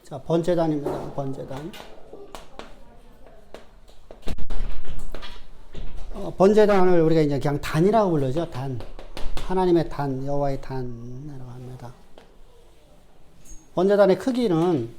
자, 번제단입니다. 번제단. 번제단을 우리가 이제 그냥 단이라고 불러죠. 단. 하나님의 단, 여호와의 단이라고 합니다. 번제단의 크기는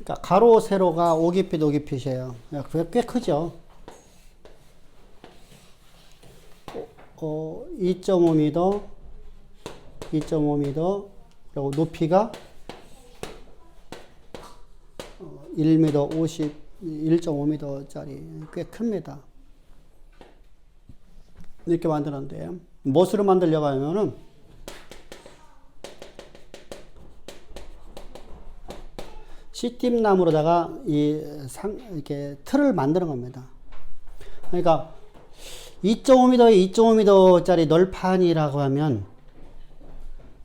그러니까 가로 세로가 5깊이 5깊이예요. 꽤 크죠. 2.5m, 2.5m, 그리고 높이가 1m 50, 1.5m짜리 꽤 큽니다. 이렇게 만드는데 무엇으로 만들려고 하면은 씨띠나무로다가 이렇게 틀을 만드는 겁니다. 그러니까 2.5m에 2.5m짜리 널판이라고 하면,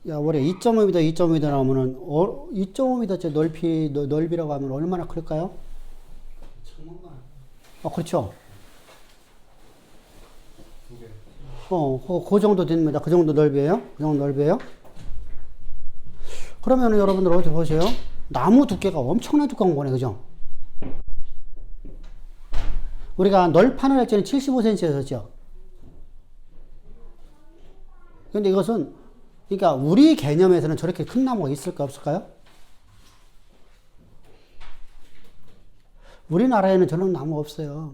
야, 원래 2.5m, 2.5m 나오면은, 2.5m짜리 넓이라고 하면 얼마나 클까요? 그렇죠. 그 정도 됩니다. 그 정도 넓이에요? 그 정도 넓이에요? 그러면은 여러분들 어떻게 보세요? 나무 두께가 엄청나게 두꺼운 거네, 그죠? 우리가 널판을 할 때는 75cm였었죠. 근데 이것은, 그러니까 우리 개념에서는 저렇게 큰 나무가 있을까, 없을까요? 우리나라에는 저런 나무 없어요.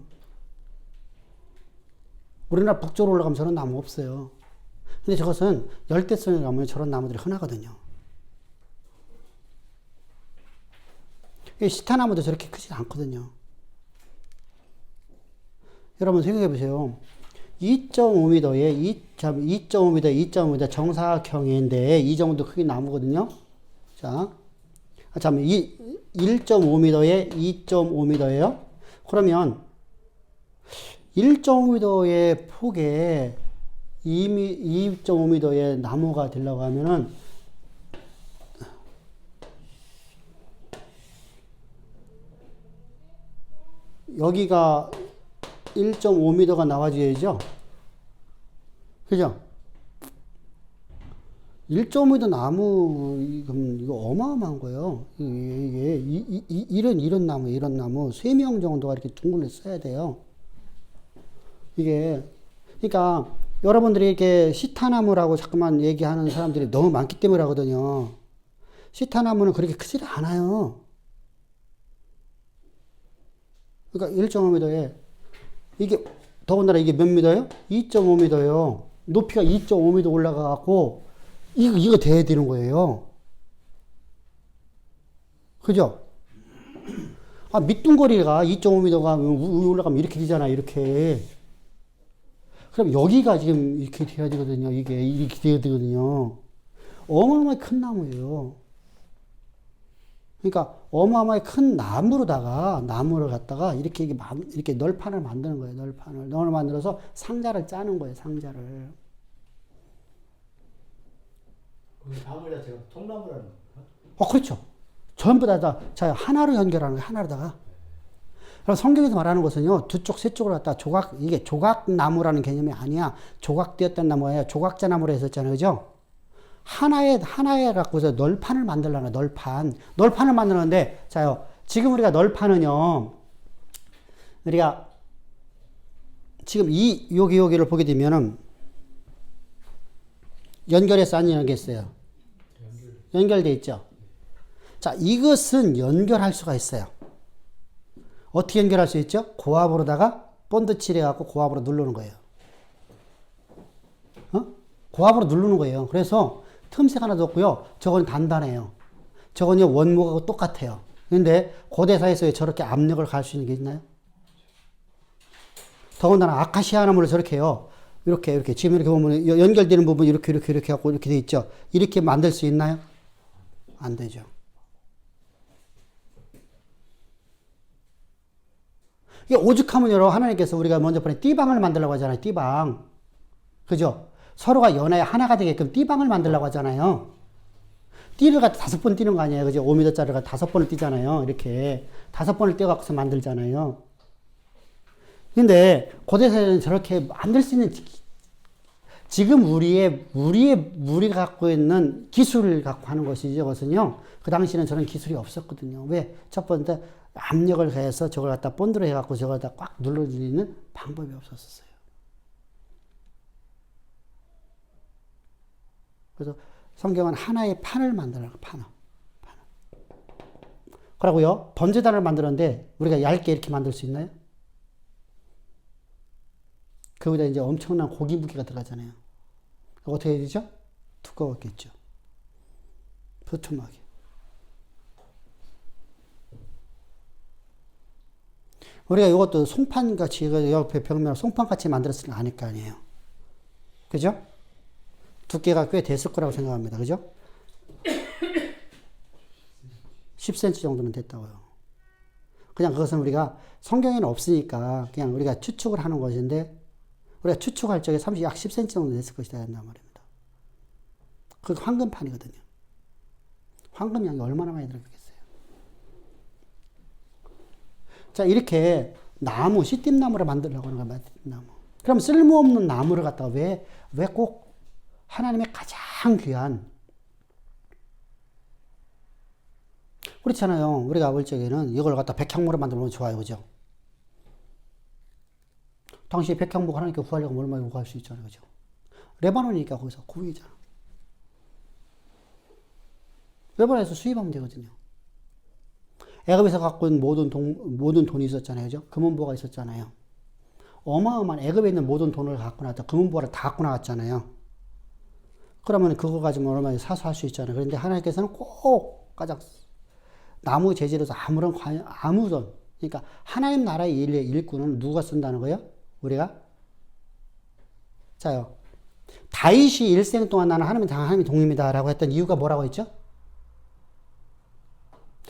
우리나라 북쪽으로 올라가면 저런 나무 없어요. 근데 저것은 열대성에 가면 저런 나무들이 흔하거든요. 시타나무도 저렇게 크지 않거든요. 여러분 생각해 보세요. 2.5m에 2.5m, 2.5m 정사각형인데 이 정도 크기 나무거든요. 자, 1.5m에 2.5m예요. 그러면 1.5m의 폭에 2.5m의 나무가 되려고 하면은 여기가 1.5m가 나와줘야죠. 그죠? 1.5m 나무, 이거 어마어마한 거예요. 이런 나무, 이런 나무, 3명 정도가 이렇게 둥글러 써야 돼요. 그러니까, 여러분들이 이렇게 시타나무라고 자꾸만 얘기하는 사람들이 너무 많기 때문에 하거든요. 시타나무는 그렇게 크지 않아요. 그러니까 1.5m에, 이게, 더군다나 이게 몇 미터예요? 2.5m예요. 높이가 2.5m 올라가갖고, 이거 돼야 되는 거예요. 그죠? 밑둥거리가 2.5m가 위에 올라가면 이렇게 되잖아, 이렇게. 그럼 여기가 지금 이렇게 돼야 되거든요. 이게 이렇게 돼야 되거든요. 어마어마하게 큰 나무예요. 그러니까 어마어마하게 큰 나무를 갖다가 이렇게 널판을 만드는 거예요. 널판을 만들어서 상자를 짜는 거예요. 상자를. 나무 자체가 통나무라는 건가요? 그렇죠. 전부 자, 하나로 연결하는 거예요. 하나로다가. 그럼 성경에서 말하는 것은요, 세 쪽으로 갖다 이게 조각나무라는 개념이 아니야. 조각되었던 나무가 아니라 조각자 나무로 했었잖아요. 그죠? 하나에 갖고서 널판을 만들라는 널판. 널판을 만드는데, 자요, 지금 우리가 널판은요, 우리가 지금 여기를 보게 되면은, 연결해서 안 연결했어요. 연결돼 있죠? 자, 이것은 연결할 수가 있어요. 어떻게 연결할 수 있죠? 고압으로다가 본드 칠해갖고 고압으로 누르는 거예요. 고압으로 누르는 거예요. 그래서 틈새가 하나도 없고요. 저건 단단해요. 저건요, 원목하고 똑같아요. 근데 고대사에서 저렇게 압력을 갈 수 있는 게 있나요? 더군다나 아카시아 나무를 저렇게 해요. 이렇게 지금 이렇게 보면 연결되는 부분이 이렇게 하고 이렇게 돼 있죠. 이렇게 만들 수 있나요? 안 되죠. 이게 오죽하면 여러분, 하나님께서 우리가 먼저 보낸 띠방을 만들려고 하잖아요. 띠방. 그죠? 서로가 연하에 하나가 되게끔 띠방을 만들려고 하잖아요. 띠를 갖다 5번 띄는 거 아니에요. 그죠? 5m짜리가 5번을 띄잖아요. 이렇게 5번을 띄어갖고서 만들잖아요. 근데 고대사회는 저렇게 만들 수 있는 지금 우리가 갖고 있는 기술을 갖고 하는 것이죠. 그것은요. 그 당시에는 저런 기술이 없었거든요. 왜? 첫 번째 압력을 가해서 저걸 갖다 본드로 해갖고 저걸 갖다 꽉 눌러주는 방법이 없었어요. 그래서 성경은 하나의 판을 만들어요. 판을. 그러고요. 번제단을 만들었는데 우리가 얇게 이렇게 만들 수 있나요? 거기다 이제 엄청난 고기 무게가 들어가잖아요. 어떻게 해야 되죠? 두꺼웠겠죠. 도톰하게. 우리가 이것도 송판같이, 옆에 벽면을 송판같이 만들었을 거 아닐 거 아니에요. 그죠? 두께가 꽤 됐을 거라고 생각합니다. 그죠? 10cm 정도는 됐다고요. 그냥 그것은 우리가 성경에는 없으니까 그냥 우리가 추측을 하는 것인데 우리가 추측할 적에 약 10cm 정도 됐을 것이다 한단 말입니다. 그게 황금판이거든요. 황금 양이 얼마나 많이 들어가겠어요. 자, 이렇게 나무, 씨띠나무를 만들려고 하는 거야, 나무. 그럼 쓸모없는 나무를 갖다가 왜 꼭 하나님의 가장 귀한, 그렇잖아요. 우리가 볼 적에는 이걸 갖다 백향목으로 만들면 좋아요. 그죠? 당시에 백향목 하나님께 구하려고 얼마나 구할 수 있잖아요. 그죠? 레바논이니까 거기서 고위잖아. 레바논에서 수입하면 되거든요. 애굽에서 갖고 있는 모든 돈이 있었잖아요. 그죠? 금은보가 있었잖아요. 어마어마한 애굽에 있는 모든 돈을 갖고 나왔다. 금은보를 다 갖고 나왔잖아요. 그러면 그거 가지고 얼마나 사서 할 수 있잖아요. 그런데 하나님께서는 꼭 가장 나무 재질에서 아무런, 그러니까 하나님 나라의 일꾼은 누가 쓴다는 거예요? 우리가? 자요. 다윗이 일생 동안 나는 하나님이 동입니다라고 했던 이유가 뭐라고 했죠?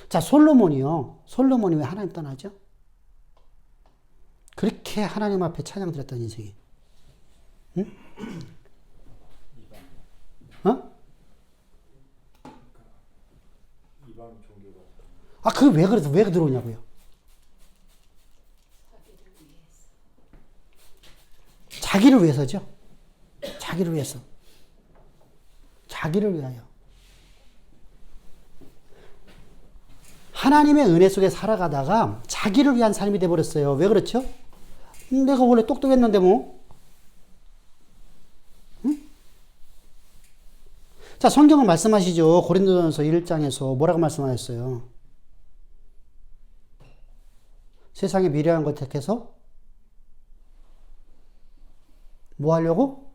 자, 솔로몬이요. 솔로몬이 왜 하나님 떠나죠? 그렇게 하나님 앞에 찬양 드렸던 인생이. 응? 어? 아, 그게 왜 들어오냐고요? 자기를 위해서죠. 자기를 위해서. 자기를 위하여. 하나님의 은혜 속에 살아가다가 자기를 위한 삶이 돼버렸어요. 왜 그렇죠? 내가 원래 똑똑했는데 뭐. 응? 자, 성경은 말씀하시죠. 고린도전서 1장에서 뭐라고 말씀하셨어요? 세상에 미련한 것 택해서 뭐 하려고?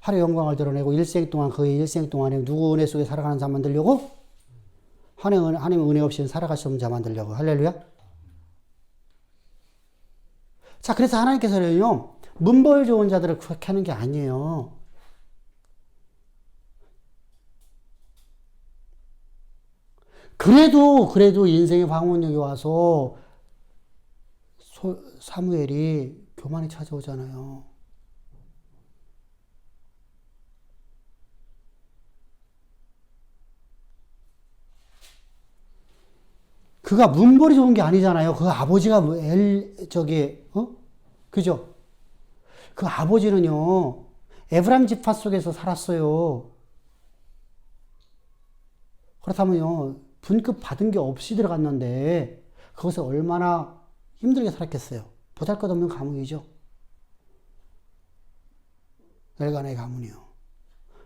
하나님의 영광을 드러내고 일생 동안 그의 일생 동안에 누구 은혜 속에 살아가는 자 만들려고? 하나님의 은혜 없이는 살아갈 수 없는 자 만들려고. 할렐루야. 자, 그래서 하나님께서는요, 문벌 좋은 자들을 그렇게 하는 게 아니에요. 그래도 인생의 방문역에 와서 사무엘이 교만이 찾아오잖아요. 그가 문벌이 좋은 게 아니잖아요. 그 아버지가 그죠? 그 아버지는요, 에브라임 지파 속에서 살았어요. 그렇다면요, 분급 받은 게 없이 들어갔는데, 그것을 얼마나 힘들게 살았겠어요. 보잘것없는 가문이죠. 엘간의 가문이요.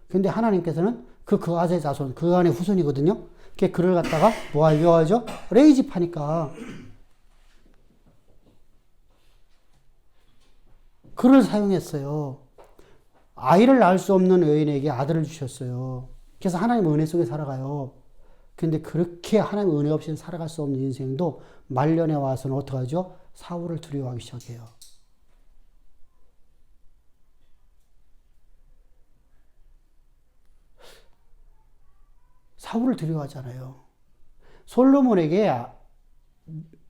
근데 하나님께서는 그 아세 자손, 그 안의 후손이거든요. 그를 갖다가 뭐 하죠? 레이집하니까. 그를 사용했어요. 아이를 낳을 수 없는 여인에게 아들을 주셨어요. 그래서 하나님의 은혜 속에 살아가요. 근데 그렇게 하나님의 은혜 없이는 살아갈 수 없는 인생도 말년에 와서는 어떡하죠? 사울을 두려워하기 시작해요. 사울을 두려워하잖아요. 솔로몬에게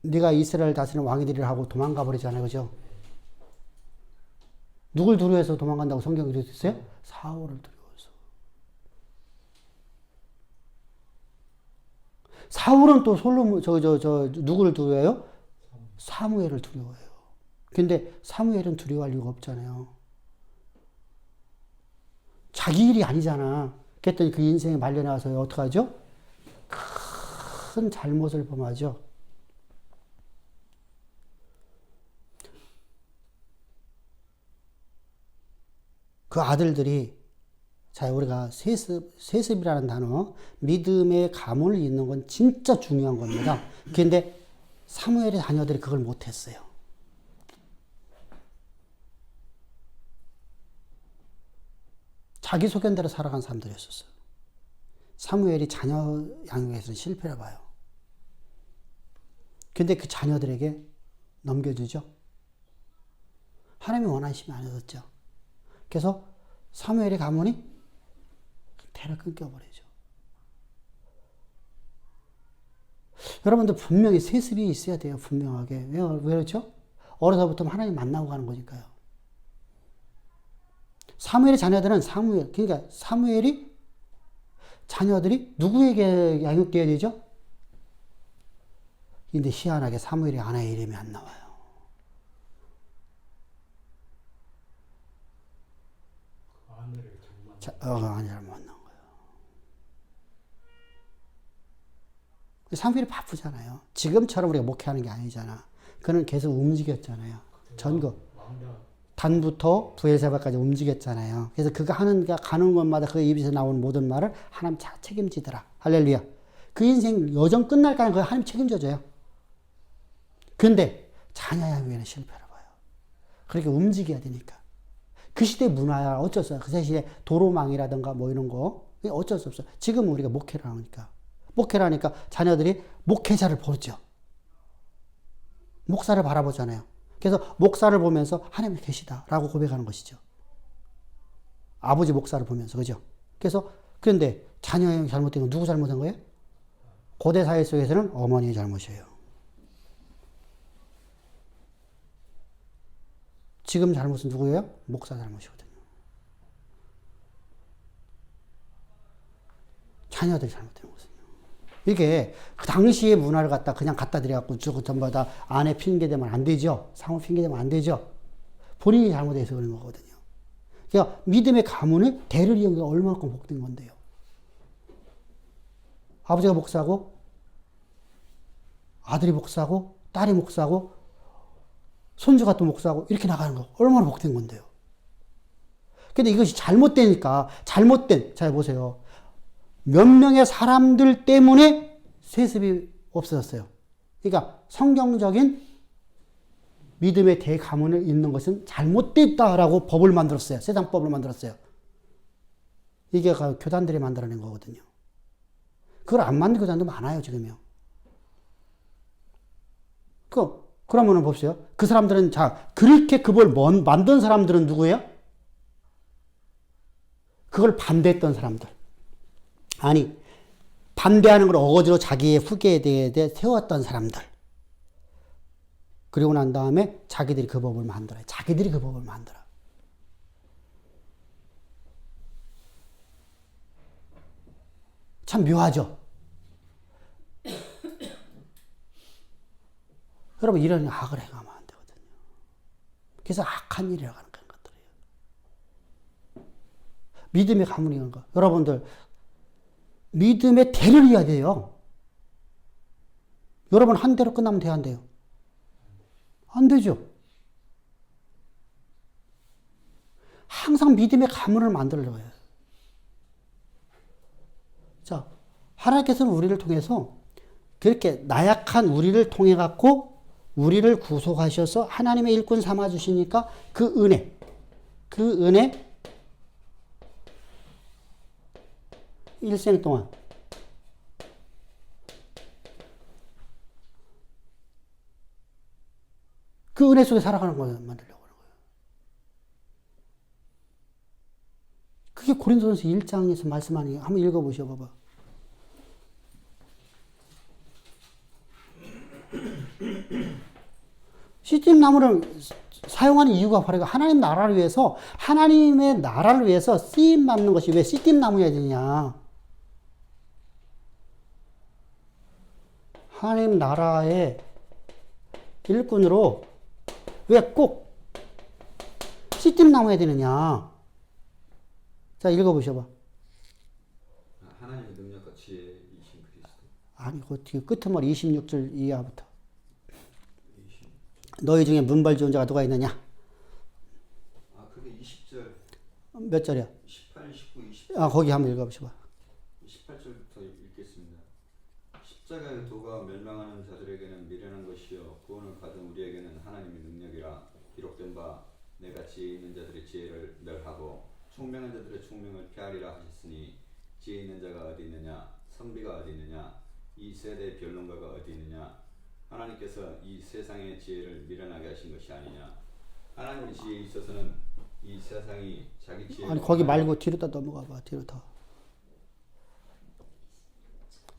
네가 이스라엘 다스리는 왕이 되리라 하고 도망가 버리잖아요. 그죠? 누굴 두려워해서 도망간다고 성경이 그랬어요? 사울을 두려워해서. 사울은 또 누구를 두려워해요? 사무엘을 두려워해요. 근데 사무엘은 두려워할 이유가 없잖아요. 자기 일이 아니잖아. 그랬더니 그 인생에 말려나와서 어떡하죠? 큰 잘못을 범하죠. 그 아들들이, 자, 우리가 세습이라는 단어, 믿음의 가문을 잇는 건 진짜 중요한 겁니다. 그런데 사무엘의 자녀들이 그걸 못했어요. 자기 소견대로 살아간 사람들이었었어요. 사무엘이 자녀 양육에서는 실패를 봐요. 근데 그 자녀들에게 넘겨주죠. 하나님이 원하시면 안 해줬죠. 그래서 사무엘의 가문이 대를 끊겨버리죠. 여러분들 분명히 세습이 있어야 돼요. 분명하게. 왜 그렇죠? 어려서부터 하나님 만나고 가는 거니까요. 사무엘의 자녀들은 그러니까 사무엘이 자녀들이 누구에게 양육되어야 되죠? 근데 희한하게 사무엘이 아내의 이름이 안 나와요. 아내를 못 나온 거예요. 사무엘이 바쁘잖아요. 지금처럼 우리가 목회하는 게 아니잖아. 그는 계속 움직였잖아요. 전국. 단부터 부엘세바까지 움직였잖아요. 그래서 그가 가는 곳마다 그 입에서 나오는 모든 말을 하나님 다 책임지더라. 할렐루야. 그 인생 여정 끝날까지 그걸 하나님 책임져줘요. 근데 자녀 양육에는 실패를 봐요. 그렇게 움직여야 되니까. 그 시대 문화야 어쩔 수 없어요. 그 시대 도로망이라든가 뭐 이런 거 어쩔 수 없어요. 지금 우리가 목회를 하니까 자녀들이 목회자를 보죠. 목사를 바라보잖아요. 그래서 목사를 보면서 하나님이 계시다라고 고백하는 것이죠. 아버지 목사를 보면서, 그죠? 그런데 자녀 양육이 잘못된 건 누구 잘못한 거예요? 고대 사회 속에서는 어머니의 잘못이에요. 지금 잘못은 누구예요? 목사 잘못이거든요. 자녀들이 잘못된 거거든요. 이게 그 당시의 문화를 그냥 갖다 드려갖고 전부 다 아내 핑계대면 안 되죠. 상호 핑계대면 안 되죠. 본인이 잘못해서 그런 거거든요. 그러니까 믿음의 가문을 대를 이은 게 얼마큼 복된 건데요. 아버지가 목사고, 아들이 목사고, 딸이 목사고, 손주가 또 목사고, 이렇게 나가는 거 얼마나 복된 건데요. 근데 이것이 잘못되니까, 잘 보세요. 몇 명의 사람들 때문에 세습이 없어졌어요. 그러니까 성경적인 믿음의 대가문을 잇는 것은 잘못됐다라고 법을 만들었어요. 세상법을 만들었어요. 이게 교단들이 만들어낸 거거든요. 그걸 안 만든 교단도 많아요, 지금요. 그러면은 봅시다. 그 사람들은, 그렇게 그걸 만든 사람들은 누구예요? 그걸 반대했던 사람들. 아니, 반대하는 걸 어거지로 자기의 후계에 대해 세웠던 사람들. 그리고 난 다음에 자기들이 그 법을 만들어요. 참 묘하죠? 여러분, 이런 악을 행하면 안 되거든요. 그래서 악한 일이라고 하는 것들이에요. 믿음의 가문이라는 거. 여러분들, 믿음의 대를 이어야 돼요. 여러분, 한 대로 끝나면 돼요, 안 돼요? 안 되죠. 항상 믿음의 가문을 만들려고 해요. 자, 하나님께서는 우리를 통해서 그렇게 나약한 우리를 통해 갖고 우리를 구속하셔서 하나님의 일꾼 삼아 주시니까 그 은혜 일생 동안 그 은혜 속에 살아가는 걸 만들려고 하는 거예요. 그게 고린도전서 1장에서 말씀하는 게 한번 읽어보셔 봐봐. 시딤 나무를 사용하는 이유가 바로 하나님의 나라를 위해서 쓰임 받는 것이 왜 시딤 나무여야 되냐? 하나님 나라의 일꾼으로 왜 꼭 씨띠 나무해야 되느냐? 자, 읽어보셔봐. 하나님의 능력과 지혜이신 그리스도. 아니, 그 뒤에 끝머리 26절 이하부터. 너희 중에 문벌 좋은 자가 누가 있느냐? 아, 그게 20절. 몇 절이야? 18, 19, 20. 아, 거기 한번 읽어보셔봐. 18절부터 읽겠습니다. 십자가의 도가 멸망하는 자들에게는 미련한 것이요 구원을 받은 우리에게는 하나님의 능력이라. 기록된 바 내가 지혜 있는 자들의 지혜를 멸하고 총명한 자들의 총명을 폐하리라 하셨으니 지혜 있는 자가 어디 있느냐 선비가 어디 있느냐 이 세대의 변론가가 어디 있느냐. 하나님께서 이 세상의 지혜를 미련하게 하신 것이 아니냐. 하나님의 지혜에 있어서는 이 세상이 자기 지혜 아니, 거기 말고 뒤로 더 넘어가봐. 뒤로 더.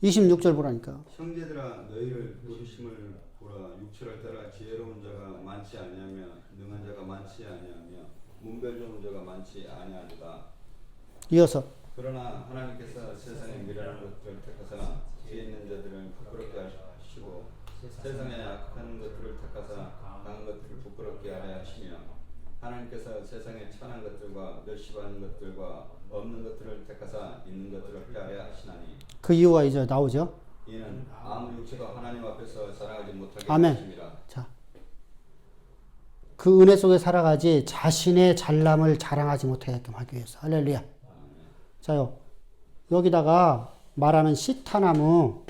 26절 보라니까. 형제들아 너희를 부르심을 보라. 육체를 따라 지혜로운 자가 많지 아니하며 능한 자가 많지 아니하며 문별 좋은 자가 많지 아니하도다. 이어서 그러나 하나님께서 세상에 미련한 것들을 택하사 지혜 있는 자들을 부끄럽게 하시고 세상에 악한 것들을 택하사 강한 것들을 부끄럽게 하려 하시며 하나님께서 세상에 천한 것들과 멸시받는 것들과 없는 것들을 택하사 있는 것들을 폐하려 하시나니 그 이유가 이제 나오죠. 이는 아무 육체도 하나님 앞에서 살아가지 못하게 아멘. 하심이라. 자, 그 은혜 속에 살아가지 자신의 잘남을 자랑하지 못하게끔 하기 위해서. 할렐루야. 자요, 여기다가 말하는 시타나무를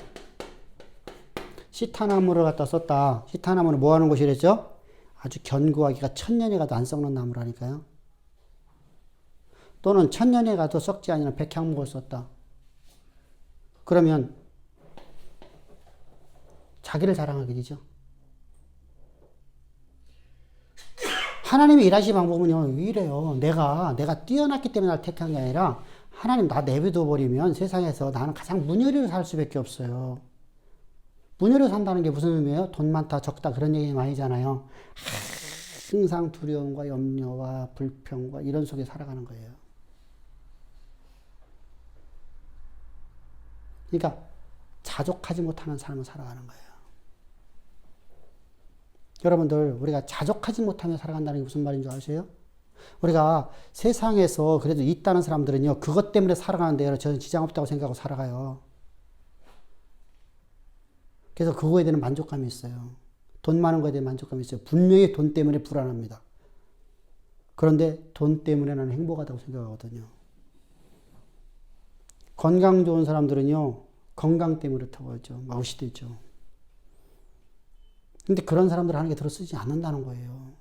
갖다 썼다. 시타나무는 뭐 하는 곳이랬죠? 아주 견고하기가 천년에 가도 안 썩는 나무라니까요. 또는 천년에 가도 썩지 아니하는 백향목을 썼다. 그러면 자기를 자랑하게 되죠. 하나님이 일하시는 방법은요, 이래요. 내가 뛰어났기 때문에 날 택한 게 아니라 하나님 나 내비둬 버리면 세상에서 나는 가장 문열이로 살 수밖에 없어요. 문열이로 산다는 게 무슨 의미예요? 돈 많다 적다 그런 얘기 아니잖아요. 항상 두려움과 염려와 불평과 이런 속에 살아가는 거예요. 그러니까 자족하지 못하는 삶을 살아가는 거예요. 여러분들, 우리가 자족하지 못하며 살아간다는 게 무슨 말인 줄 아세요? 우리가 세상에서 그래도 있다는 사람들은요, 그것 때문에 살아가는데 저는 지장 없다고 생각하고 살아가요. 그래서 그거에 대한 만족감이 있어요. 돈 많은 거에 대한 만족감이 있어요. 분명히 돈 때문에 불안합니다. 그런데 돈 때문에 나는 행복하다고 생각하거든요. 건강 좋은 사람들은요, 건강 때문에 그렇다고 하죠. 마우시되죠. 근데 그런 사람들 하는 게 들어쓰지 않는다는 거예요.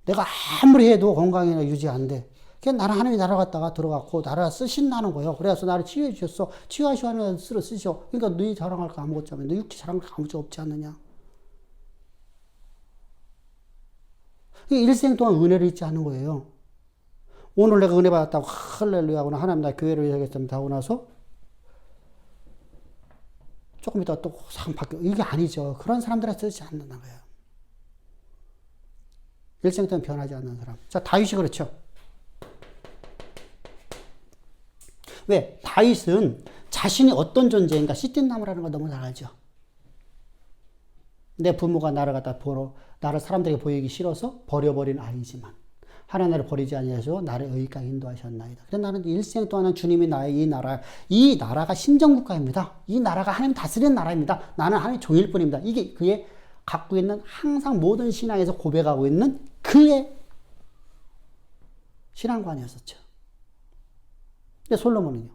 내가 아무리 해도 건강이 유지 안 돼. 그냥 나는 하나님이 나라 갔다가 들어갔고, 나라 쓰신다는 거예요. 그래서 나를 치유해 주셨어. 치유하시고 하나님 쓰셔. 그러니까 너희 자랑할 거 아무것도 없잖아. 너 육체 자랑할 거 아무것도 없지 않느냐. 일생 동안 은혜를 잊지 않는 거예요. 오늘 내가 은혜 받았다고 할렐루야 하고 하나님 나 교회를 위하겠습니다 하고 나서 조금 있다가 또 상 바뀌어. 이게 아니죠. 그런 사람들한테 쓰지 않는다는 거예요. 일생 동안 변하지 않는 사람. 자, 다윗이 그렇죠. 왜? 다윗은 자신이 어떤 존재인가 씨띠나무라는 걸 너무 잘 알죠. 내 부모가 나를 갖다 나를 사람들에게 보이기 싫어서 버려버린 아이지만 하나님 나를 버리지 아니하시고 나를 의까지 인도하셨나이다. 그래서 나는 일생 동안은 주님이 나의 이 나라가 신정국가입니다. 이 나라가 하나님 다스리는 나라입니다. 나는 하나님 종일 뿐입니다. 이게 그의 갖고 있는 항상 모든 신앙에서 고백하고 있는 그의 신앙관이었었죠. 근데 솔로몬은요.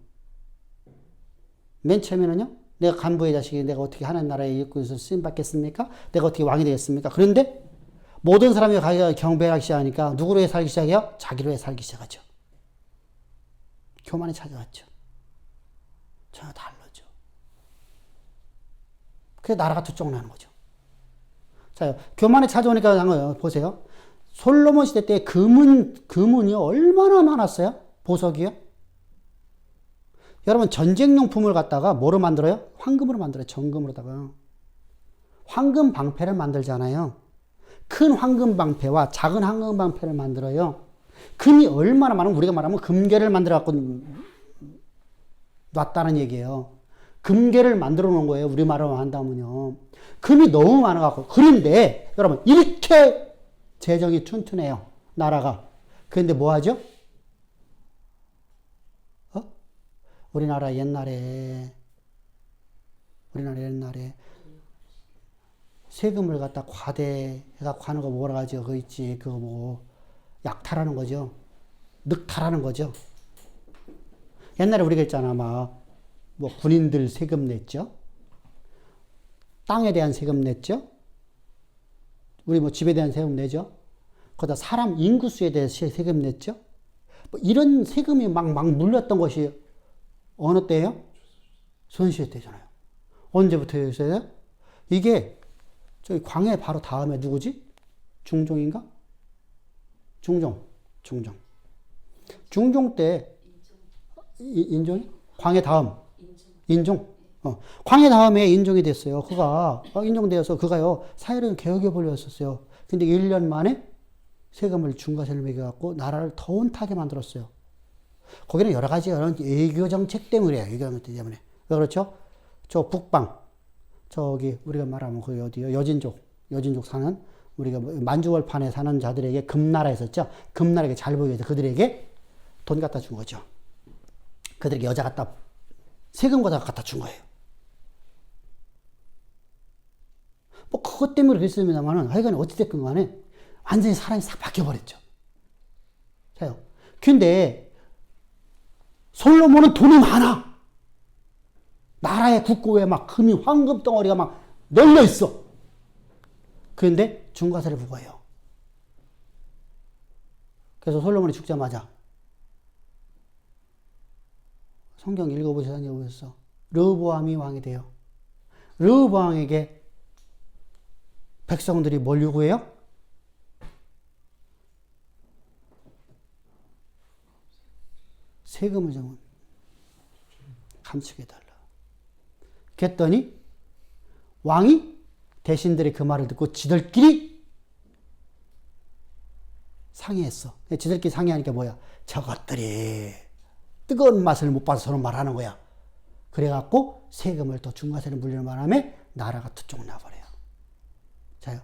맨 처음에는요. 내가 간부의 자식이 내가 어떻게 하나님 나라의 일꾼에서 쓰임 받겠습니까? 내가 어떻게 왕이 되겠습니까? 그런데 모든 사람이 경배하기 시작하니까 누구로 살기 시작해요? 자기로 살기 시작하죠. 교만이 찾아왔죠. 전혀 다르죠. 그래서 나라가 두 쪽 나는 거죠. 자, 교만이 찾아오니까 보세요. 솔로몬 시대 때 금은이 얼마나 많았어요? 보석이요? 여러분 전쟁용품을 갖다가 뭐로 만들어요? 황금으로 만들어요. 정금으로다가. 황금 방패를 만들잖아요. 큰 황금 방패와 작은 황금 방패를 만들어요. 금이 얼마나 많으면 우리가 말하면 금괴를 만들어 갖고 놨다는 얘기예요. 금괴를 만들어 놓은 거예요. 우리말로 한다면요. 금이 너무 많아갖고. 그런데 여러분 이렇게 재정이 튼튼해요. 나라가. 그런데 뭐 하죠? 우리나라 옛날에 세금을 갖다 과대해갖고 하는 거 뭐라 하죠? 그거 있지. 그거 뭐 약탈하는 거죠. 늑탈하는 거죠. 옛날에 우리가 있잖아. 막 뭐 군인들 세금 냈죠. 땅에 대한 세금 냈죠. 우리 뭐 집에 대한 세금 내죠. 거기다 사람 인구수에 대해서 세금 냈죠. 뭐 이런 세금이 막 물렸던 것이 어느 때예요? 조선시대 때잖아요. 언제부터였어요? 이게 저기 광해 바로 다음에 누구지? 중종인가? 중종 때 인종이? 광해 다음 인종. 광해 다음에 인종이 됐어요. 그가 인종되어서 그가요 사회를 개혁해 보려 했었어요. 근데 1년 만에 세금을 중과세를 매겨갖고 나라를 더 온타게 만들었어요. 거기는 여러 가지 외교 정책 때문이에요. 외교 정책 때문에. 왜 그렇죠? 저 북방 저기 우리가 말하면 거기 어디요? 여진족 사는 우리가 만주월판에 사는 자들에게 금나라 있었죠. 금나라에게 잘 보이기 위해서 그들에게 돈 갖다 준 거죠. 그들에게 여자 세금 갖다 준 거예요. 뭐 그것 때문에 그랬습니다만은 하여간 어찌됐건 간에 완전히 사람이 싹 바뀌어버렸죠. 자요. 근데 솔로몬은 돈이 많아. 나라의 국고에 막 금이 황금 덩어리가 막 널려 있어. 그런데 중과세를 부과해요. 그래서 솔로몬이 죽자마자 성경 읽어보셨는지 모르겠어. 르호보암이 왕이 돼요. 르호보암에게 백성들이 뭘 요구해요? 세금을 좀 감축해달라. 그랬더니 왕이 대신들의 그 말을 듣고 지들끼리 상의했어. 지들끼리 상의하니까 뭐야? 저것들이 뜨거운 맛을 못 봐서 서로 말하는 거야. 그래갖고 세금을 또 중과세를 물리는 바람에 나라가 투쪽 나버려요. 자요.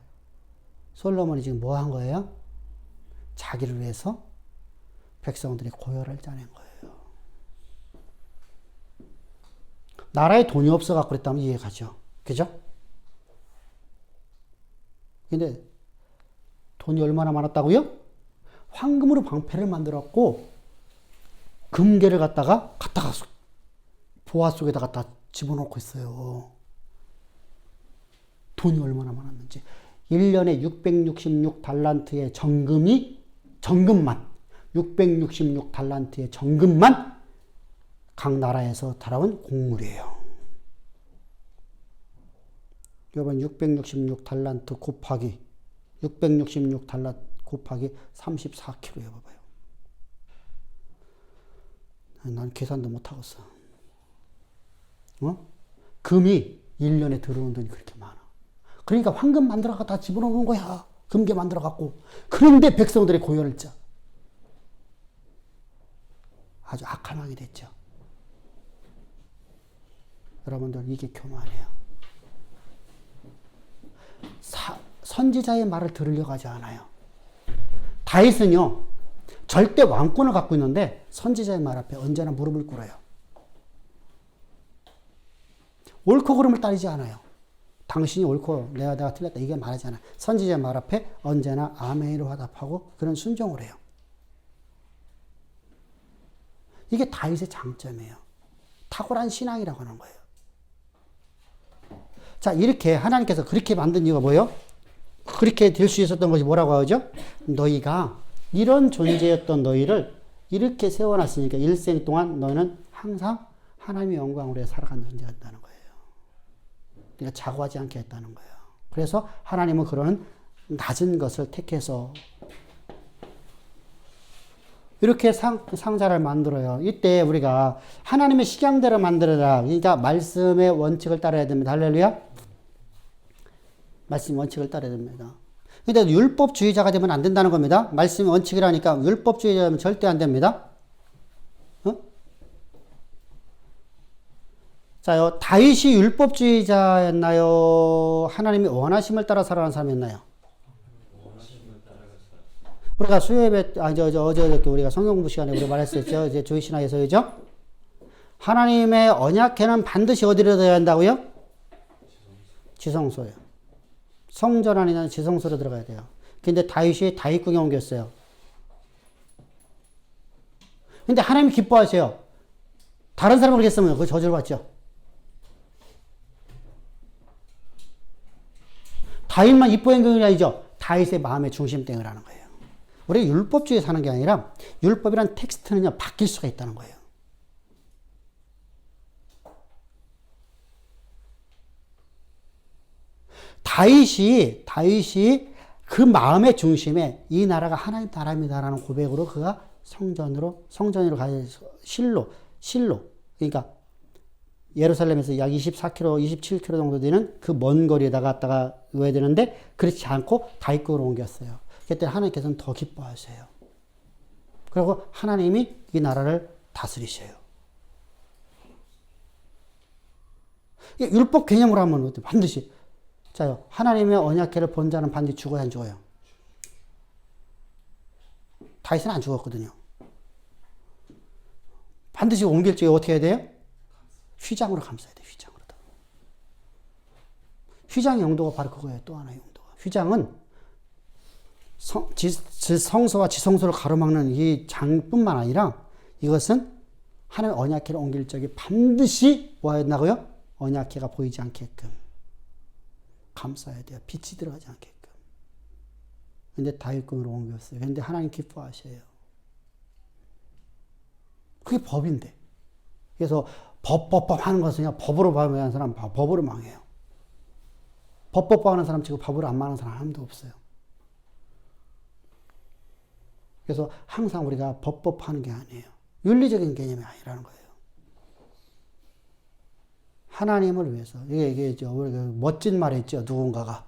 솔로몬이 지금 뭐 한 거예요? 자기를 위해서 백성들의 고열을 짜낸 거예요. 나라에 돈이 없어갖고 그랬다면 이해가죠. 그죠? 근데 돈이 얼마나 많았다고요? 황금으로 방패를 만들었고 금괴를 갖다가 보화 속에다가 다 집어넣고 있어요. 돈이 얼마나 많았는지. 1년에 666달란트의 정금만 666달란트의 정금만 각 나라에서 달아온 곡물이에요. 여러분 666달란트 곱하기 666달란트 곱하기 34kg 해봐봐요. 난 계산도 못하겠어. 금이 1년에 들어오는 돈이 그렇게 많아. 그러니까 황금 만들어가 다 집어넣는 거야. 금괴 만들어갖고. 그런데 백성들의 고열을 짜. 아주 악한 왕이 됐죠. 여러분들 이게 교만이에요. 선지자의 말을 들으려고 하지 않아요. 다윗은요. 절대 왕권을 갖고 있는데 선지자의 말 앞에 언제나 무릎을 꿇어요. 옳고 그름을 따르지 않아요. 당신이 옳고 내가 틀렸다 이게 말하지 않아요. 선지자의 말 앞에 언제나 아멘으로 화답하고 그런 순종을 해요. 이게 다윗의 장점이에요. 탁월한 신앙이라고 하는 거예요. 자, 이렇게 하나님께서 그렇게 만든 이유가 뭐예요? 그렇게 될 수 있었던 것이 뭐라고 하죠? 너희가 이런 존재였던 너희를 이렇게 세워놨으니까 일생 동안 너희는 항상 하나님의 영광으로 살아가는 존재였다는 거예요. 그러니까 자고하지 않게 했다는 거예요. 그래서 하나님은 그런 낮은 것을 택해서 이렇게 상자를 만들어요. 이때 우리가 하나님의 식양대로 만들어라. 그러니까 말씀의 원칙을 따라야 됩니다. 할렐루야. 말씀 원칙을 따라야 됩니다. 근데 율법주의자가 되면 안 된다는 겁니다. 말씀의 원칙이라니까 율법주의자면 절대 안 됩니다. 자요, 다윗이 율법주의자였나요? 하나님이 원하심을 따라 살아가는 사람이었나요? 우리가 수요예배, 어저께 우리가 성경 공부 시간에 우리가 말했었죠. 이제 조이신학에서, 그죠? 하나님의 언약궤는 반드시 어디로 들어야 한다고요? 지성소요. 성전 안에는 지성소로 들어가야 돼요. 근데 다윗이 다윗궁에 옮겼어요. 근데 하나님이 기뻐하세요. 다른 사람을 그랬으면 그거 저주를 받죠. 다윗만 이뻐한 게 아니죠. 다윗의 마음의 중심땡을 하는 거예요. 우리가 율법주의에 사는 게 아니라 율법이란 텍스트는요, 바뀔 수가 있다는 거예요. 다윗이 그 마음의 중심에 이 나라가 하나님 나라입니다라는 고백으로 그가 성전으로 가서 실로 그러니까 예루살렘에서 약 24km, 27km 정도 되는 그 먼 거리에다가 갔다가 와야 되는데 그렇지 않고 다윗궁으로 옮겼어요. 그때 하나님께서는 더 기뻐하세요. 그리고 하나님이 이 나라를 다스리셔요. 율법 개념으로 하면 반드시 자요, 하나님의 언약궤를 본 자는 반드시 죽어야 안 죽어요? 다윗은 안 죽었거든요. 반드시 옮길 적에 어떻게 해야 돼요? 휘장으로 감싸야 돼요. 휘장으로. 휘장의 용도가 바로 그거예요. 또 하나의 용도가. 휘장은 성소와 지성소를 가로막는 이 장뿐만 아니라 이것은 하나님의 언약궤를 옮길 적에 반드시 뭐 한다고요? 언약궤가 보이지 않게끔 감싸야 돼요. 빛이 들어가지 않게끔. 근데 다윗궁으로 옮겼어요. 근데 하나님 기뻐하셔요. 그게 법인데. 그래서 법 하는 것은요, 법으로 망하는 사람, 법으로 망해요. 법 하는 사람 치고 법으로 안 망하는 사람 아무도 없어요. 그래서 항상 우리가 법 하는 게 아니에요. 윤리적인 개념이 아니라는 거예요. 하나님을 위해서. 이게 멋진 말 했죠. 누군가가.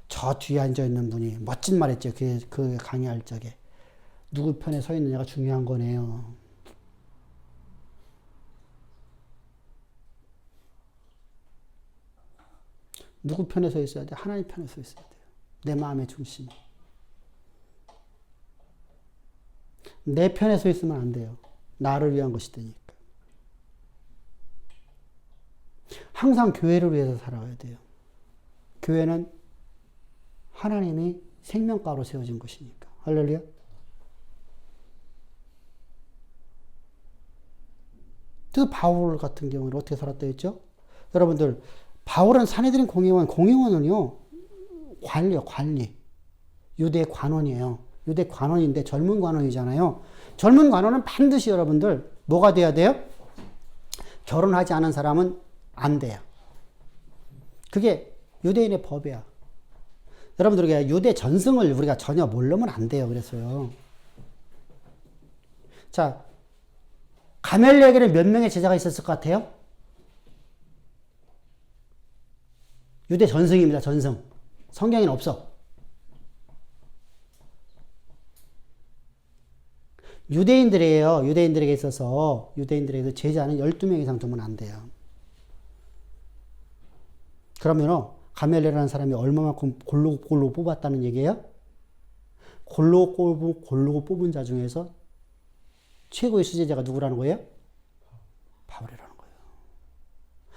저 뒤에 앉아있는 분이 멋진 말 했죠. 그 강의할 적에. 누구 편에 서 있느냐가 중요한 거네요. 누구 편에 서 있어야 돼? 하나님 편에 서 있어야 돼요. 내 마음의 중심. 내 편에 서 있으면 안 돼요. 나를 위한 것이 되니까. 항상 교회를 위해서 살아가야 돼요. 교회는 하나님이 생명가로 세워진 것이니까. 할렐루야. 또 바울 같은 경우는 어떻게 살았다 했죠? 여러분들, 바울은 사내들인 공회원은요, 관리. 유대 관원이에요. 유대 관원인데 젊은 관원이잖아요. 젊은 관원은 반드시 여러분들 뭐가 돼야 돼요? 결혼하지 않은 사람은 안 돼요. 그게 유대인의 법이야. 여러분들, 유대 전승을 우리가 전혀 모르면 안 돼요. 그래서요. 자, 가멜리엘에게는 몇 명의 제자가 있었을 것 같아요? 유대 전승입니다. 전승. 성경에는 없어. 유대인들이에요. 유대인들에게 있어서 유대인들에게 제자는 12명 이상 두면 안 돼요. 그러면 가멜리엘이라는 사람이 얼마만큼 고르고 뽑았다는 얘기예요? 고르고 뽑은 자 중에서 최고의 수제자가 누구라는 거예요? 바울이라는 거예요.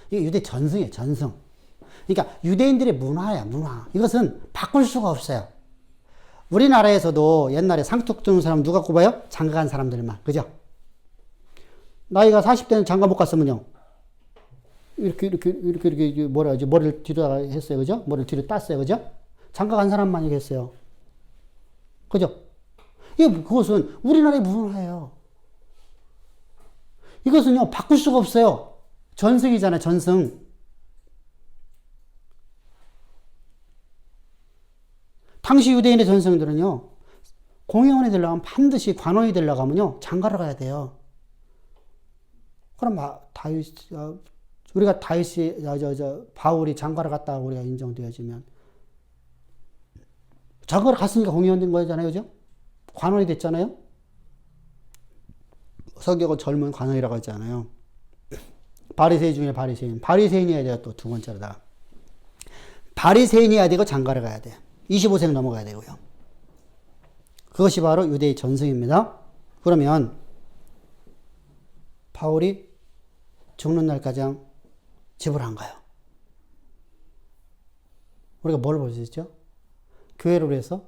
이게 유대 전승이에요. 전승. 그러니까 유대인들의 문화야, 문화. 이것은 바꿀 수가 없어요. 우리나라에서도 옛날에 상투 두는 사람 누가 꼽아요? 장가간 사람들만. 그죠? 나이가 40대는 장가 못 갔으면요. 이렇게 뭐라 하지? 머리를 뒤로 했어요. 그죠? 머리를 뒤로 땄어요. 그죠? 장가간 사람만 했어요. 그죠? 그것은 우리나라의 문화예요. 이것은요, 바꿀 수가 없어요. 전승이잖아요, 전승. 당시 유대인의 전승들은요, 공회원이 되려면 반드시 관원이 되려고 하면요, 장가를 가야 돼요. 그럼 우리가 바울이 장가를 갔다고 우리가 인정되어지면, 장가를 갔으니까 공회원 된 거잖아요, 그죠? 관원이 됐잖아요? 성경은 젊은 관원이라고 하지 않아요. 바리새인 중에 바리새인. 바리새인이어야 돼요. 또 두 번째로다. 바리새인이어야 되고 장가를 가야 돼. 25세 넘어가야 되고요. 그것이 바로 유대의 전승입니다. 그러면 바울이 죽는 날까지 집을 안 가요. 우리가 뭘 볼 수 있죠? 교회를 위해서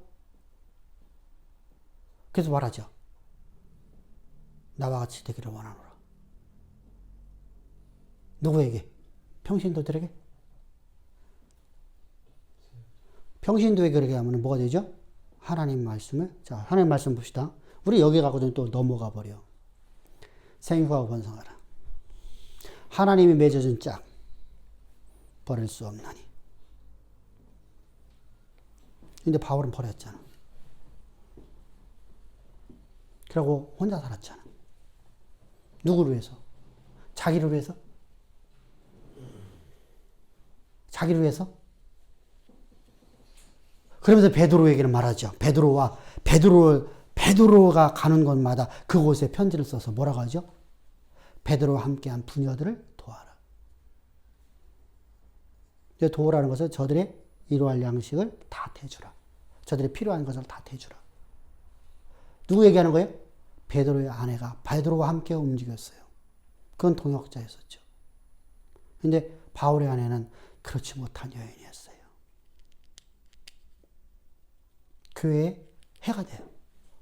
그래서 말하죠. 나와 같이 되기를 원하노라. 누구에게? 평신도들에게? 평신도에게 그렇게 하면 뭐가 되죠? 하나님 말씀을. 자, 하나님 말씀 봅시다. 우리 여기 가거든 또 넘어가 버려. 생육하고 번성하라. 하나님이 맺어준 짝 버릴 수 없나니. 근데 바울은 버렸잖아. 그러고 혼자 살았잖아. 누구를 위해서? 자기를 위해서? 자기를 위해서? 그러면서 베드로에게는 말하죠. 베드로가 가는 곳마다 그곳에 편지를 써서 뭐라고 하죠? 베드로와 함께한 부녀들을 도와라. 도우라는 것은 저들의 이루할 양식을 다 대주라. 저들의 필요한 것을 다 대주라. 누구 얘기하는 거예요? 베드로의 아내가 베드로와 함께 움직였어요. 그건 동역자였었죠. 근데 바울의 아내는 그렇지 못한 여인이었어요. 교회에 해가 돼요.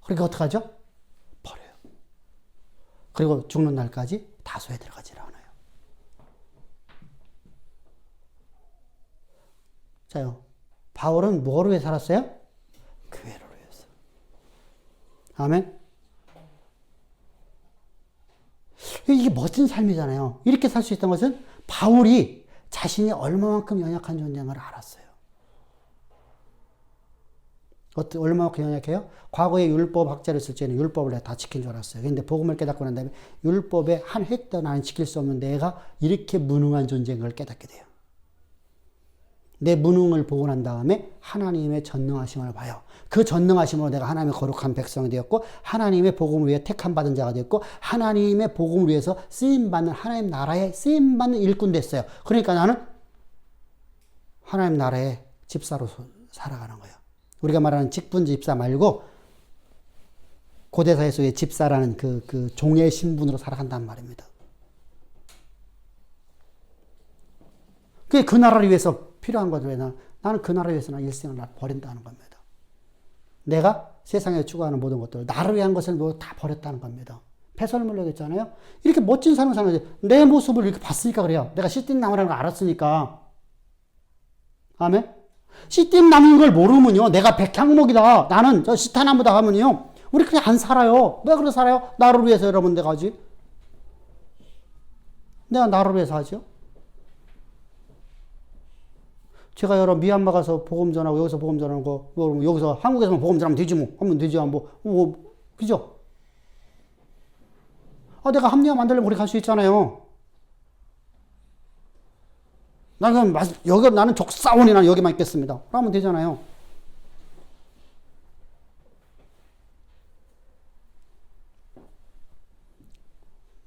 그러니까 어떡하죠? 버려요. 그리고 죽는 날까지 다소에 들어가지를 않아요. 자요. 바울은 뭐를 위해 살았어요? 교회를 위해서. 아멘. 이게 멋진 삶이잖아요. 이렇게 살 수 있던 것은 바울이 자신이 얼마만큼 연약한 존재인 걸 알았어요. 얼마만큼 연약해요? 과거에 율법 학자를 쓸 때는 율법을 내가 다 지킨 줄 알았어요. 근데 복음을 깨닫고 난 다음에 율법의 한 획도 나는 지킬 수 없는 내가 이렇게 무능한 존재인 걸 깨닫게 돼요. 내 무능을 보고 난 다음에 하나님의 전능하심을 봐요. 그 전능하심으로 내가 하나님의 거룩한 백성이 되었고 하나님의 복음을 위해 택함받은 자가 되었고 하나님의 복음을 위해서 쓰임받는 하나님 나라에 쓰임받는 일꾼 됐어요. 그러니까 나는 하나님 나라의 집사로 살아가는 거예요. 우리가 말하는 직분 집사 말고 고대사에서의 집사라는 그 종의 신분으로 살아간단 말입니다. 그 나라를 위해서 필요한 것을 나는 그 나라를 위해서 일생을 버린다는 겁니다. 내가 세상에 추구하는 모든 것들, 나를 위한 것을 모두 다 버렸다는 겁니다. 패설물력 했잖아요. 이렇게 멋진 삶을 사는 내 모습을 이렇게 봤으니까 그래요. 내가 씨띠 나무라는 걸 알았으니까. 아멘? 씨띠 나무인 걸 모르면요. 내가 백향목이다. 나는 저 시타나무다 하면요. 우리 그냥 안 살아요. 왜 그렇게 살아요? 나를 위해서 여러분 내가 하지. 내가 나를 위해서 하죠. 제가 여러 미얀마 가서 복음 전하고 여기서 복음 전하는 거, 여기서 한국에서만 복음 전하면 되지 뭐. 하면 되지 그죠? 내가 합리화 만들려면 우리 갈 수 있잖아요. 나는 족사원이 나는 여기만 있겠습니다. 그러면 되잖아요.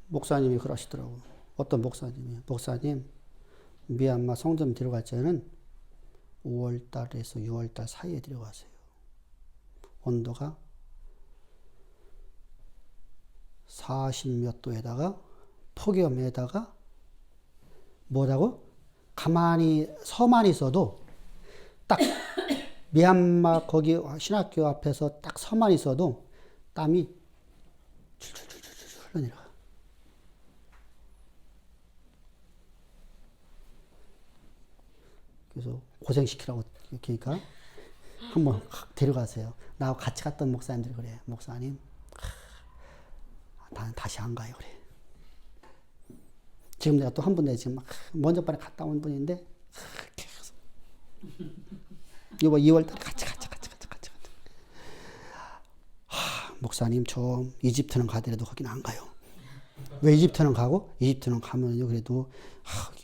목사님이 그러시더라고요. 어떤 목사님, 미얀마 성전 들어갈 때는 5월달에서 6월달 사이에 들어가세요. 온도가 40몇 도에다가 폭염에다가 뭐라고? 가만히 서만 있어도 딱 미얀마 거기 신학교 앞에서 딱 서만 있어도 땀이 줄줄줄줄 흘러내려가. 그래서 고생시키라고 그러니까 한번 데려가세요. 나하고 같이 갔던 목사님들이 그래. 목사님, 나는 다시 안 가요. 그래. 지금 내가 또 한 분 지금 먼저 번에 갔다 온 분인데 계속 이번 2월달에 같이. 목사님 좀 이집트는 가더라도 거기는 안 가요. 왜 이집트는 가고? 이집트는 가면요 그래도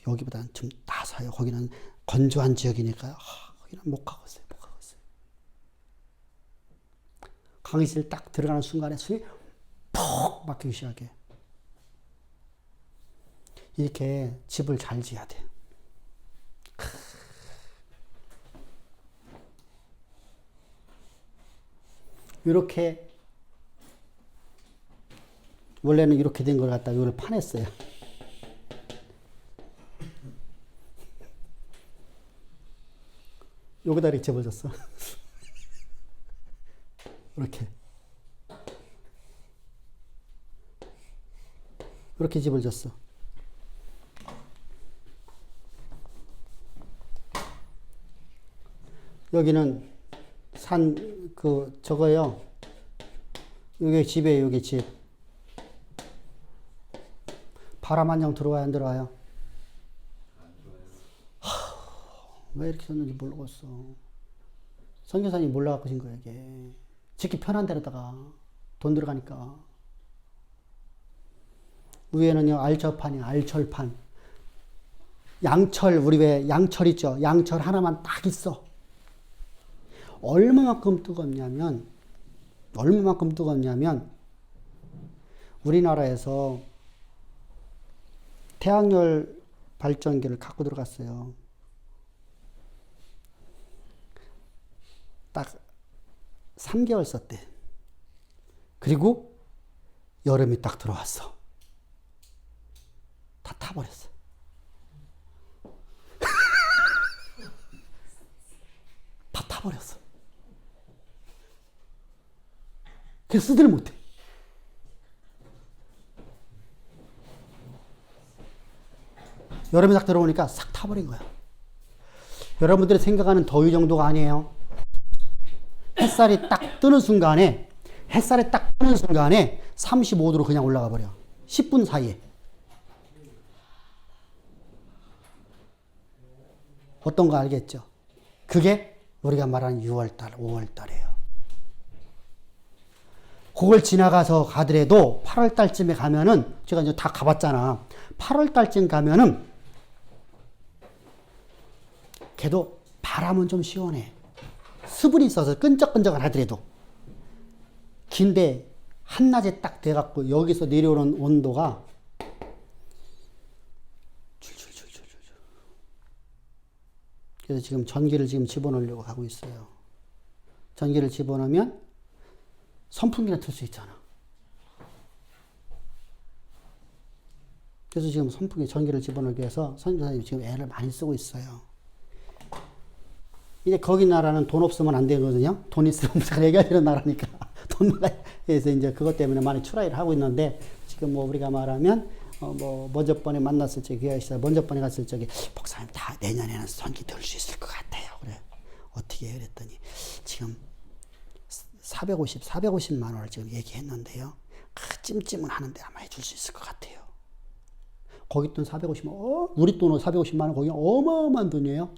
여기보다는 좀 나사요. 거기는 건조한 지역이니까 거기는 못 가겠어요. 강의실 딱 들어가는 순간에 숨이 푹 막히기 시작해. 이렇게 집을 잘 지어야 돼. 이렇게 원래는 이렇게 된 걸 갖다가 이걸 파냈어요. 여기다 이렇게 집어줬어. 이렇게. 이렇게 집을 줬어. 여기는 저거요. 여기 집이에요, 여기 집. 바람 한 장 들어와요, 안 들어와요? 왜 이렇게 썼는지 모르겠어. 선교사님 몰라갖고 신 거야, 이게. 짓기 편한 데로다가 돈 들어가니까. 위에는요, 알철판이야, 알철판. 양철, 우리 왜 양철 있죠? 양철 하나만 딱 있어. 얼마만큼 뜨겁냐면, 우리나라에서 태양열 발전기를 갖고 들어갔어요. 딱 3개월 썼대. 그리고 여름이 딱 들어왔어. 다 타버렸어. 다 타버렸어. 그래서 쓰지를 못해. 여름이 딱 들어오니까 싹 타버린 거야. 여러분들이 생각하는 더위 정도가 아니에요. 햇살이 딱 뜨는 순간에 35도로 그냥 올라가 버려. 10분 사이에. 어떤 거 알겠죠? 그게 우리가 말하는 6월달, 5월달이에요. 그걸 지나가서 가더라도 8월달쯤에 가면은, 제가 이제 다 가봤잖아. 8월달쯤 가면은 걔도 바람은 좀 시원해. 수분이 있어서 끈적끈적은 하더라도. 긴데 한낮에 딱 돼갖고 여기서 내려오는 온도가 줄줄줄줄줄. 그래서 지금 전기를 지금 집어넣으려고 하고 있어요. 전기를 집어넣으면 선풍기나 틀 수 있잖아. 그래서 지금 전기를 집어넣기 위해서 선교사님이 지금 애를 많이 쓰고 있어요. 이제 거기 나라는 돈 없으면 안 되거든요. 돈 있으면 잘 얘기하는 나라니까. 돈 나라에서 이제 그것 때문에 많이 출하를 하고 있는데, 지금 뭐 우리가 말하면, 먼저 번에 만났을 적에, 기아시사 먼저 번에 갔을 적에, 목사님 다 내년에는 선기 들 수 있을 것 같아요. 그래. 어떻게 해? 그랬더니, 지금 450만 원을 지금 얘기했는데요. 찜찜은 하는데 아마 해줄 수 있을 것 같아요. 거기 돈 450만 원, 우리 돈은 450만 원, 거기 어마어마한 돈이에요.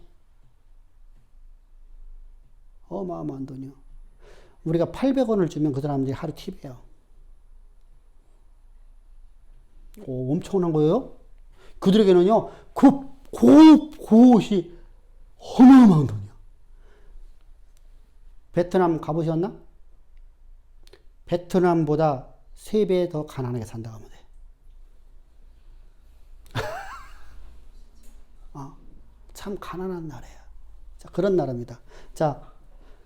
어마어마한 돈이요. 우리가 800원을 주면 그 사람들이 하루 팁이에요. 오, 엄청난 거예요. 그들에게는요, 그것이 어마어마한 돈이야. 베트남 가보셨나? 베트남보다 3배 더 가난하게 산다고 하면 돼. 참 가난한 나라야. 자, 그런 나라입니다. 자,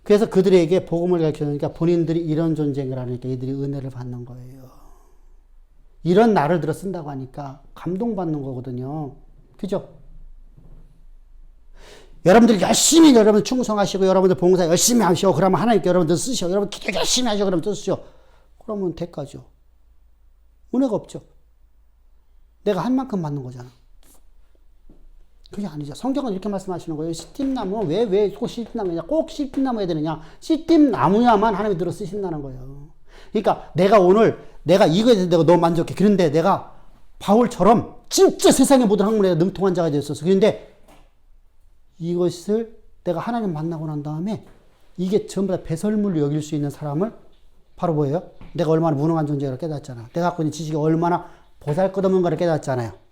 그래서 그들에게 복음을 가르쳐주니까 본인들이 이런 존재인 걸 아니까 이들이 은혜를 받는 거예요. 이런 날을 들어 쓴다고 하니까 감동받는 거거든요. 그죠? 여러분들 열심히 여러분 충성하시고 여러분들 봉사 열심히 하시고 그러면 하나님께 여러분들 쓰시오. 여러분 기도 열심히 하시고 그러면 쓰시오. 그러면 대가죠. 은혜가 없죠. 내가 한 만큼 받는 거잖아. 그게 아니죠. 성경은 이렇게 말씀하시는 거예요. 씨띠나무는 왜 꼭 씨띠나무냐? 꼭 씨띠나무 해야 되느냐? 씨띠나무야만 하나님이 들어 쓰신다는 거예요. 그러니까 내가 이거에 대해서 내가 너무 만족해. 그런데 내가 바울처럼 진짜 세상의 모든 학문에 능통한 자가 되었었어. 그런데 이것을 내가 하나님 만나고 난 다음에 이게 전부 다 배설물로 여길 수 있는 사람을 바로 뭐예요? 내가 얼마나 무능한 존재를 깨닫잖아. 내가 갖고 있는 지식이 얼마나 보잘것없는가를 깨닫잖아요.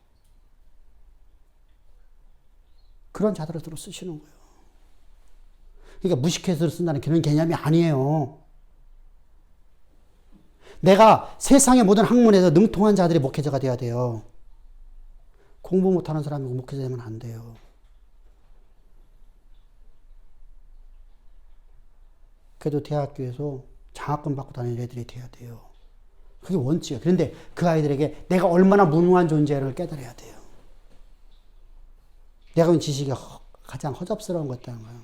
그런 자들을 들어 쓰시는 거예요. 그러니까 무식해서 쓴다는 그런 개념이 아니에요. 내가 세상의 모든 학문에서 능통한 자들이 목회자가 돼야 돼요. 공부 못하는 사람이 목회자 되면 안 돼요. 그래도 대학교에서 장학금 받고 다니는 애들이 돼야 돼요. 그게 원칙이에요. 그런데 그 아이들에게 내가 얼마나 무능한 존재를 깨달아야 돼요. 내가 본 지식이 가장 허접스러운 것이라는 거예요.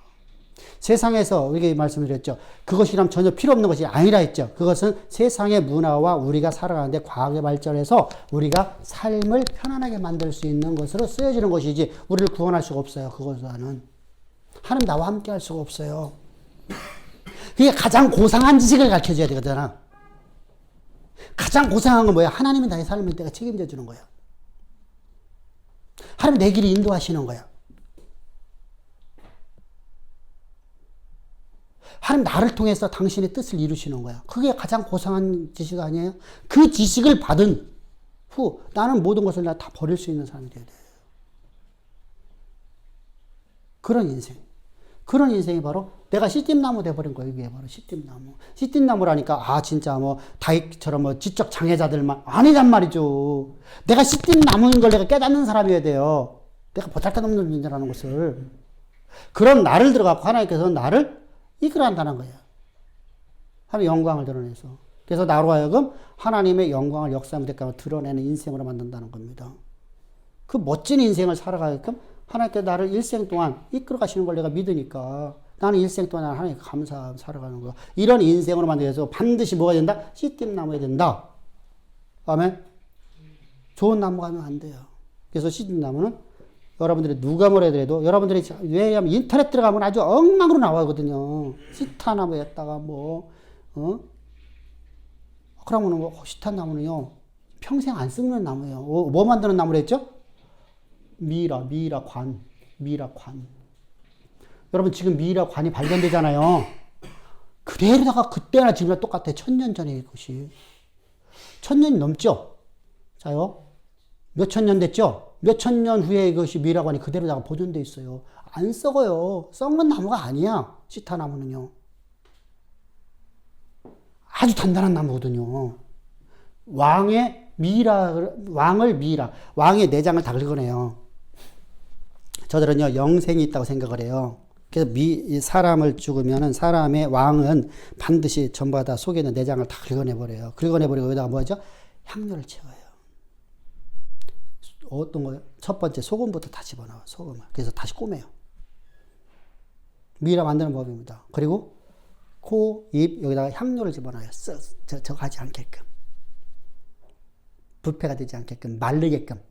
세상에서 우리가 말씀드렸죠. 그것이라면 전혀 필요 없는 것이 아니라 했죠. 그것은 세상의 문화와 우리가 살아가는데 과학의 발전해서 우리가 삶을 편안하게 만들 수 있는 것으로 쓰여지는 것이지 우리를 구원할 수가 없어요. 그것과는. 하나님 나와 함께 할 수가 없어요. 그게 가장 고상한 지식을 가르쳐줘야 되거든. 가장 고상한 건 뭐야? 하나님이 나의 삶을 내가 책임져 주는 거야. 하나님 내 길을 인도하시는 거야. 하나님 나를 통해서 당신의 뜻을 이루시는 거야. 그게 가장 고상한 지식 아니에요? 그 지식을 받은 후 나는 모든 것을 다 버릴 수 있는 사람이 되어야 돼요. 그런 인생. 그런 인생이 바로 내가 씨띠나무 돼버린 거예요. 이게 바로 씨띠나무. 씨띠나무라니까 진짜 다윗처럼 지적 장애자들만 아니란 말이죠. 내가 씨띠나무인 걸 내가 깨닫는 사람이어야 돼요. 내가 보잘것없는 존재라는 것을. 그런 나를 들어가고 하나님께서 나를 이끌어간다는 거예요. 하나님의 영광을 드러내서. 그래서 나로 하여금 하나님의 영광을 역사 무대가로 드러내는 인생으로 만든다는 겁니다. 그 멋진 인생을 살아가게끔 하나님께 나를 일생 동안 이끌어 가시는 걸 내가 믿으니까 나는 일생 동안 하나님께 감사하며 살아가는 거야. 이런 인생으로 만들어서 반드시 뭐가 된다? 씨띠나무가 된다. 아멘? 좋은 나무가 하면 안 돼요. 그래서 씨띠나무는 여러분들이 누가 뭐라 하더라도 여러분들이 왜냐하면 인터넷 들어가면 아주 엉망으로 나와거든요. 시타나무에다가 그러면 시타나무는요 평생 안 썩는 나무예요. 뭐 만드는 나무라 했죠? 미라관. 여러분 지금 미라관이 발견되잖아요. 그대로다가 그때나 지금이나 똑같아. 1000년 전의 것이. 1000년이 넘죠? 자요. 몇천 년 됐죠? 몇천 년 후에 이것이 미라관이 그대로다가 보존되어 있어요. 안 썩어요. 썩는 나무가 아니야. 시타나무는요. 아주 단단한 나무거든요. 왕의 내장을 다 긁어내요. 저들은요, 영생이 있다고 생각을 해요. 그래서 사람을 죽으면은 사람의 왕은 반드시 전부 다 속에 있는 내장을 다 긁어내버려요. 긁어내버리고 여기다가 뭐죠? 향료를 채워요. 어떤 거요? 첫 번째 소금부터 다 집어넣어요. 소금을. 그래서 다시 꼬매요. 미라 만드는 법입니다. 그리고 코, 입 여기다가 향료를 집어넣어요. 저거 하지 않게끔. 부패가 되지 않게끔 마르게끔.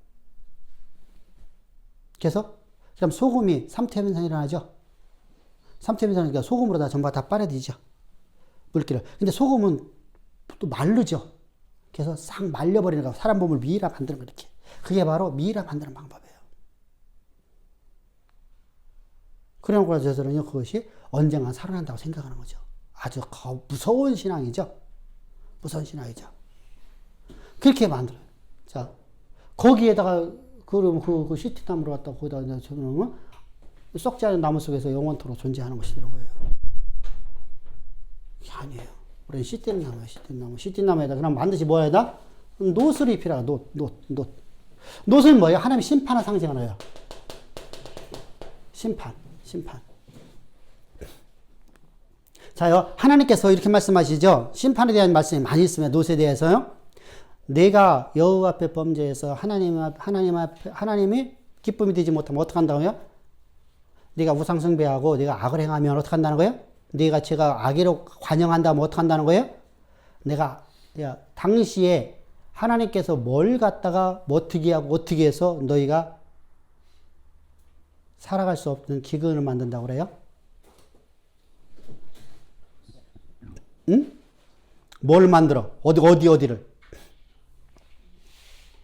그래서 그럼 소금이 삼투압현상이 일어나죠. 삼투압현상이니까 소금으로 전부 다 빨아들이죠. 물기를. 근데 소금은 또 마르죠. 그래서 싹 말려버리는 거. 사람 몸을 미라 만드는 거 이렇게. 그게 바로 미라 만드는 방법이에요. 그래놓고 저들은요, 그것이 언젠가 살아난다고 생각하는 거죠. 아주 무서운 신앙이죠. 무서운 신앙이죠. 그렇게 만들어요. 자, 거기에다가, 그 시티나무를 갖다 거기다 저는 썩지 않은 나무 속에서 영원토록 존재하는 것이 되는 거예요. 그게 아니에요. 우리는 시티나무예요, 시티나무. 시티나무에다 그럼 반드시 뭐 해야 돼? 놋을 입히라, 놋. 놋은 뭐예요? 하나님의 심판을 상징하는 거예요. 심판. 자요, 하나님께서 이렇게 말씀하시죠. 심판에 대한 말씀이 많이 있으면 놋에 대해서요. 내가 여호와 앞에 범죄해서 하나님이 기쁨이 되지 못하면 어떻게 한다고요? 네가 우상 숭배하고 네가 악을 행하면 어떻게 한다는 거예요? 제가 악의로 관영한다면 어떻게 한다는 거예요? 내가 당시에 하나님께서 뭘 갖다가 어떻게 하고 어떻게 해서 너희가 살아갈 수 없는 기근을 만든다고 그래요? 응? 뭘 만들어? 어디를?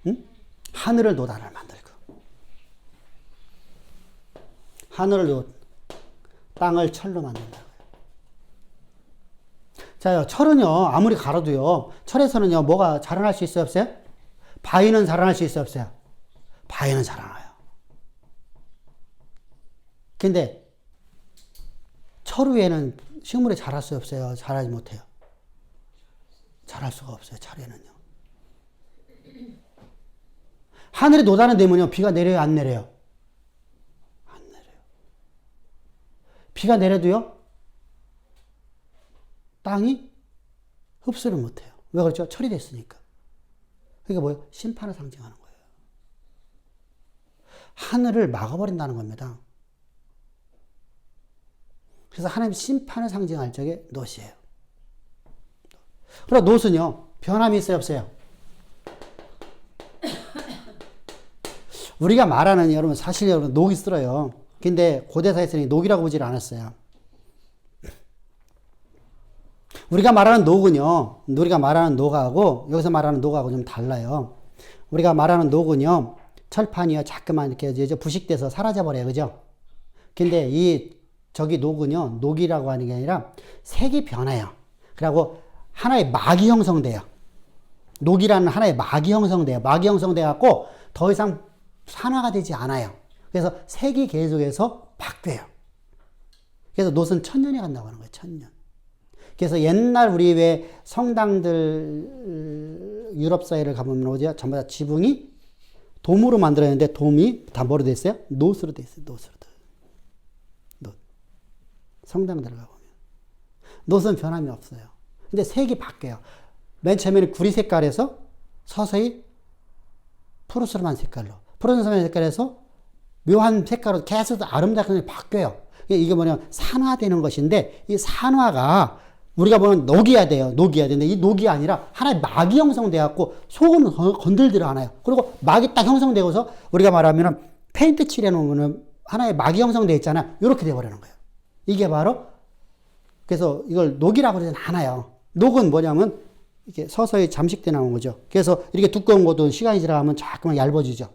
응? 하늘을 노다를 만들고. 하늘을 땅을 철로 만든다고요. 자요, 철은요, 아무리 갈아도요, 철에서는요, 뭐가 자라날 수 있어요, 없어요? 바위는 자라날 수 있어요, 없어요? 바위는 자라나요. 근데, 철 위에는 식물이 자랄 수 없어요? 자라지 못해요? 자랄 수가 없어요, 철에는요. 하늘이 노다는 데면요, 비가 내려요, 안 내려요? 안 내려요. 비가 내려도요, 땅이 흡수를 못해요. 왜 그렇죠? 철이 됐으니까. 그게 뭐예요? 심판을 상징하는 거예요. 하늘을 막아버린다는 겁니다. 그래서 하나님 심판을 상징할 적에 놋이에요. 그럼 놋은요, 변함이 있어요, 없어요? 우리가 말하는, 여러분, 사실 여러분, 녹이 쓸어요. 근데 고대사에서는 녹이라고 보질 않았어요. 우리가 말하는 녹은요, 우리가 말하는 녹하고, 여기서 말하는 녹하고 좀 달라요. 우리가 말하는 녹은요, 철판이요, 자꾸만 이렇게 부식돼서 사라져버려요. 그죠? 근데 저기 녹은요, 녹이라고 하는 게 아니라 색이 변해요. 그리고 하나의 막이 형성돼요. 녹이라는 하나의 막이 형성돼요. 막이 형성돼갖고 더 이상 산화가 되지 않아요. 그래서 색이 계속해서 바뀌어요. 그래서 놋은 천년이 간다고 하는 거예요. 천년. 그래서 옛날 우리 왜 성당들 유럽 사회를 가보면 어디야? 전부 다 지붕이 돔으로 만들어졌는데 돔이 다 뭐로 돼 있어요? 놋으로 돼 있어요. 놋으로. 놋. 성당들 가보면. 놋은 변함이 없어요. 근데 색이 바뀌어요. 맨 처음에는 구리 색깔에서 서서히 푸르스름한 색깔로. 푸르스름한 색깔에서 묘한 색깔로 계속 아름답게 바뀌어요. 이게 뭐냐면 산화되는 것인데 이 산화가 우리가 보면 녹여야 돼요. 녹여야 되는데 이 녹이 아니라 하나의 막이 형성돼갖고 속은 건들지를 않아요. 그리고 막이 딱 형성되고서 우리가 말하면 페인트 칠해놓으면 하나의 막이 형성돼 있잖아요. 이렇게 돼버리는 거예요. 이게 바로 그래서 이걸 녹이라고 그러진 않아요. 녹은 뭐냐면 이렇게 서서히 잠식돼 나온 거죠. 그래서 이렇게 두꺼운 것도 시간이 지나가면 자꾸만 얇아지죠.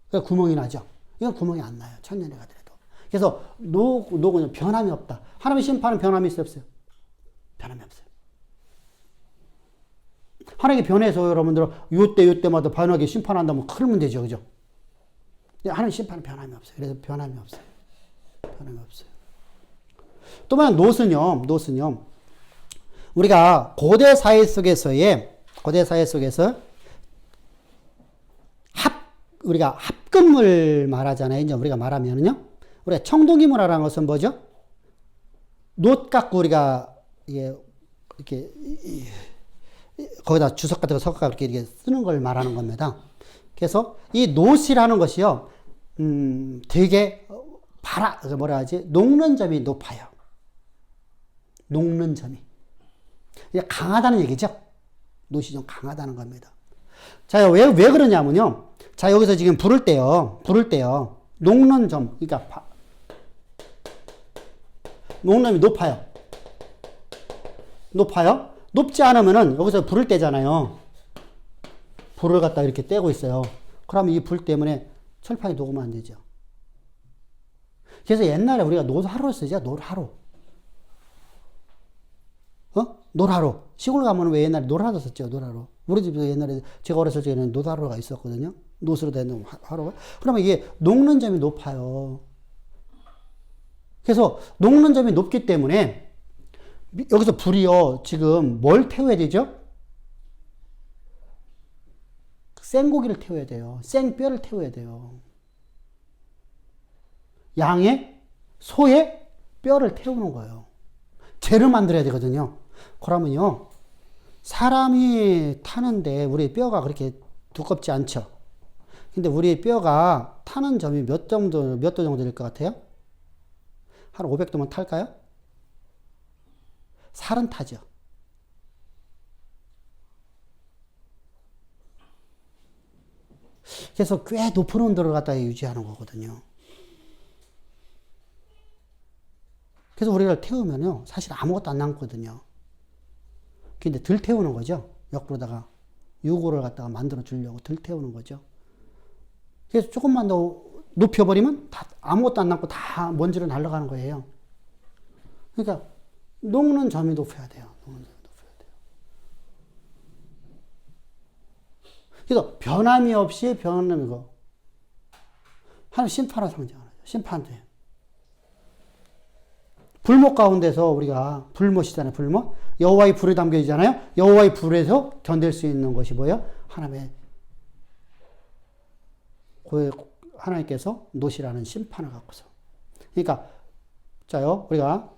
그래서 구멍이 나죠. 이건 구멍이 안 나요. 천년이 가더라도. 그래서 녹은 변함이 없다. 하나님의 심판은 변함이 있어요, 없어요? 변함이 없어요. 하나님이 변해서 여러분들 요때마다 변하게 심판한다면 큰 문제죠. 그죠? 하나님 심판은 변함이 없어요. 그래서 변함이 없어요. 변함이 없어요. 또 뭐냐, 놋은요, 우리가 고대 사회 속에서 우리가 합금을 말하잖아요. 이제 우리가 말하면은요, 우리가 청동기 문화라는 것은 뭐죠? 놋 갖고 우리가 이렇게 거기다 주석 같은 거 섞어 이렇게 쓰는 걸 말하는 겁니다. 그래서 이 놋이라는 것이요, 되게 뭐라 하지? 녹는 점이 높아요. 녹는 점이. 강하다는 얘기죠. 놋이 좀 강하다는 겁니다. 자, 왜 그러냐면요. 자, 여기서 지금 부를 때요. 녹는 점, 그러니까 녹는 점이 높아요. 높지 않으면은 여기서 불을 떼잖아요. 불을 갖다 이렇게 떼고 있어요. 그러면 이 불 때문에 철판이 녹으면 안 되죠. 그래서 옛날에 우리가 놋하루를 쓰죠. 놋하루. 놋하루. 시골 가면 왜 옛날에 놋하루 썼죠. 놋하루. 우리 집에서 옛날에 제가 어렸을 적에는 놋하루가 있었거든요. 놋으로 된 하루가. 그러면 이게 녹는 점이 높아요. 그래서 녹는 점이 높기 때문에 여기서 불이요, 지금 뭘 태워야 되죠? 생고기를 태워야 돼요. 생뼈를 태워야 돼요. 양의, 소의 뼈를 태우는 거예요. 죄를 만들어야 되거든요. 그러면요, 사람이 타는데 우리 뼈가 그렇게 두껍지 않죠. 근데 우리 뼈가 타는 점이 몇 도 정도 될 것 같아요? 한 500도만 탈까요? 살은 타죠. 그래서 꽤 높은 온도를 갖다가 유지하는 거거든요. 그래서 우리가 태우면요, 사실 아무것도 안 남거든요. 근데 덜 태우는 거죠. 역으로다가 유고를 갖다가 만들어 주려고 덜 태우는 거죠. 그래서 조금만 더 높여버리면 다 아무것도 안 남고 다 먼지로 날아가는 거예요. 그러니까 녹는 점이 높여야 돼요. 그래서 변함이 없이 변함이고, 하나님 심판을 상징하는 거죠. 심판대. 불못 가운데서 우리가 불못이잖아요. 불못. 여호와의 불이 담겨 있잖아요. 여호와의 불에서 견딜 수 있는 것이 뭐예요? 하나님의 하나님께서 노시라는 심판을 갖고서. 그러니까, 자요, 우리가,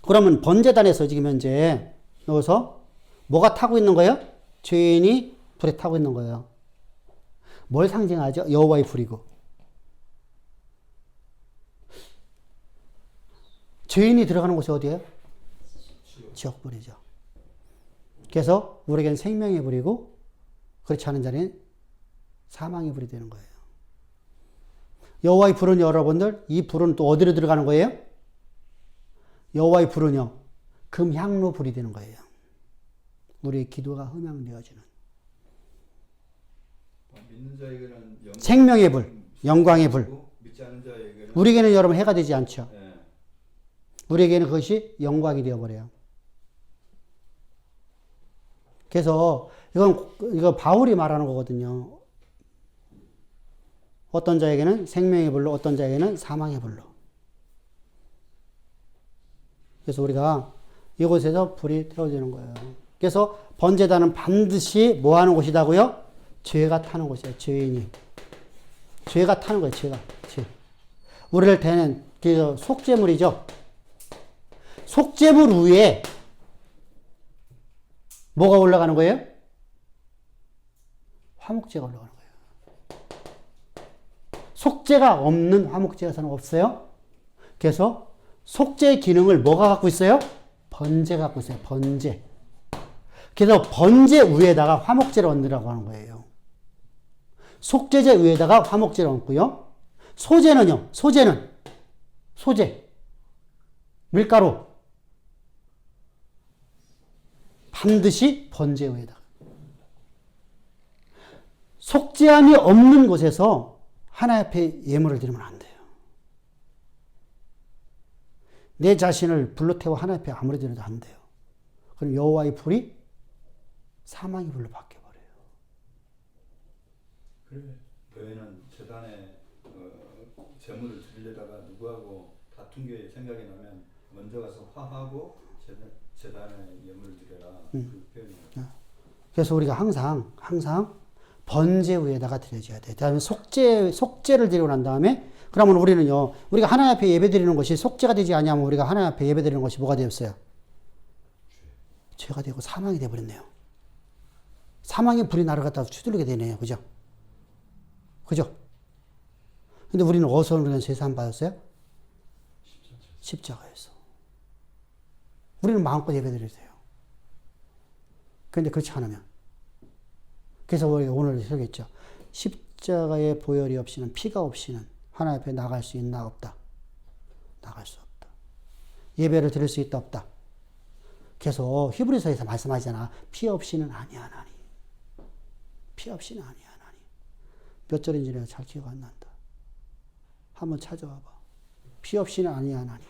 그러면 번제단에서 지금 현재 넣어서 뭐가 타고 있는 거예요? 죄인이 불에 타고 있는 거예요. 뭘 상징하죠? 여호와의 불이고. 죄인이 들어가는 곳이 어디예요? 지옥불이죠. 그래서 우리에겐 생명의 불이고 그렇지 않은 자는 사망의 불이 되는 거예요. 여호와의 불은 여러분들 이 불은 또 어디로 들어가는 거예요? 여호와의 불은요 금향로 불이 되는 거예요. 우리의 기도가 흠양되어지는 믿는 자에게는 생명의 불, 영광의 불. 믿지 않는 자에게는 우리에게는 여러분 해가 되지 않죠. 예. 우리에게는 그것이 영광이 되어버려요. 그래서 이거 바울이 말하는 거거든요. 어떤 자에게는 생명의 불로, 어떤 자에게는 사망의 불로. 그래서 우리가 이곳에서 불이 태워지는 거예요. 그래서 번제단은 반드시 뭐 하는 곳이다고요? 죄가 타는 곳이에요. 죄인이. 죄가 타는 거예요. 죄가. 죄. 우리를 대는 그 속죄물이죠. 속죄물 위에 뭐가 올라가는 거예요? 화목제가 올라가는 거예요. 속죄가 없는 화목제에서는 없어요. 그래서 속죄의 기능을 뭐가 갖고 있어요? 번제가 갖고 있어요. 번제. 그래서 번제 위에다가 화목제를 얹으라고 하는 거예요. 속죄제 위에다가 화목제를 얹고요. 소제는요. 소제는 소제. 밀가루. 반드시 번제 위에다가. 속죄함이 없는 곳에서 하나님 앞에 예물을 드리면 안 돼요. 내 자신을 불로 태워 하나님 앞에 아무리 드려도 안 돼요. 그럼 여호와의 불이 사망의 불로 바뀌어버려요. 그래. 교회는 재단에 제물을 드리려다가 누구하고 다툰 게 생각이 나면 먼저 가서 화하고 재단에 예물을 드려라. 그 표현이에요. 그래서 우리가 항상 번제 위에다가 드려줘야 돼. 다음에 속죄를 드리고 난 다음에 그러면 우리는요. 우리가 하나님 앞에 예배 드리는 것이 속죄가 되지 않냐면 우리가 하나님 앞에 예배 드리는 것이 뭐가 되었어요? 죄가 되고 사망이 되어버렸네요. 사망의 불이 나를 갖다가 휘두르게 되네요. 그죠? 그죠? 근데 우리는 어디서 우리는 제사함 받았어요? 십자가에서. 우리는 마음껏 예배 드려도 돼요. 그런데 그렇지 않으면. 그래서 우리가 오늘 설교했죠. 십자가의 보혈이 없이는, 피가 없이는 하나님 앞에 나갈 수 있나 없다. 나갈 수 없다. 예배를 드릴 수 있다 없다. 그래서 히브리서에서 말씀하잖아. 피 없이는 아니하나니. 피 없이는 아니하나니. 몇 절인지 내가 잘 기억 안 난다. 한번 찾아와봐. 피 없이는 아니하나니.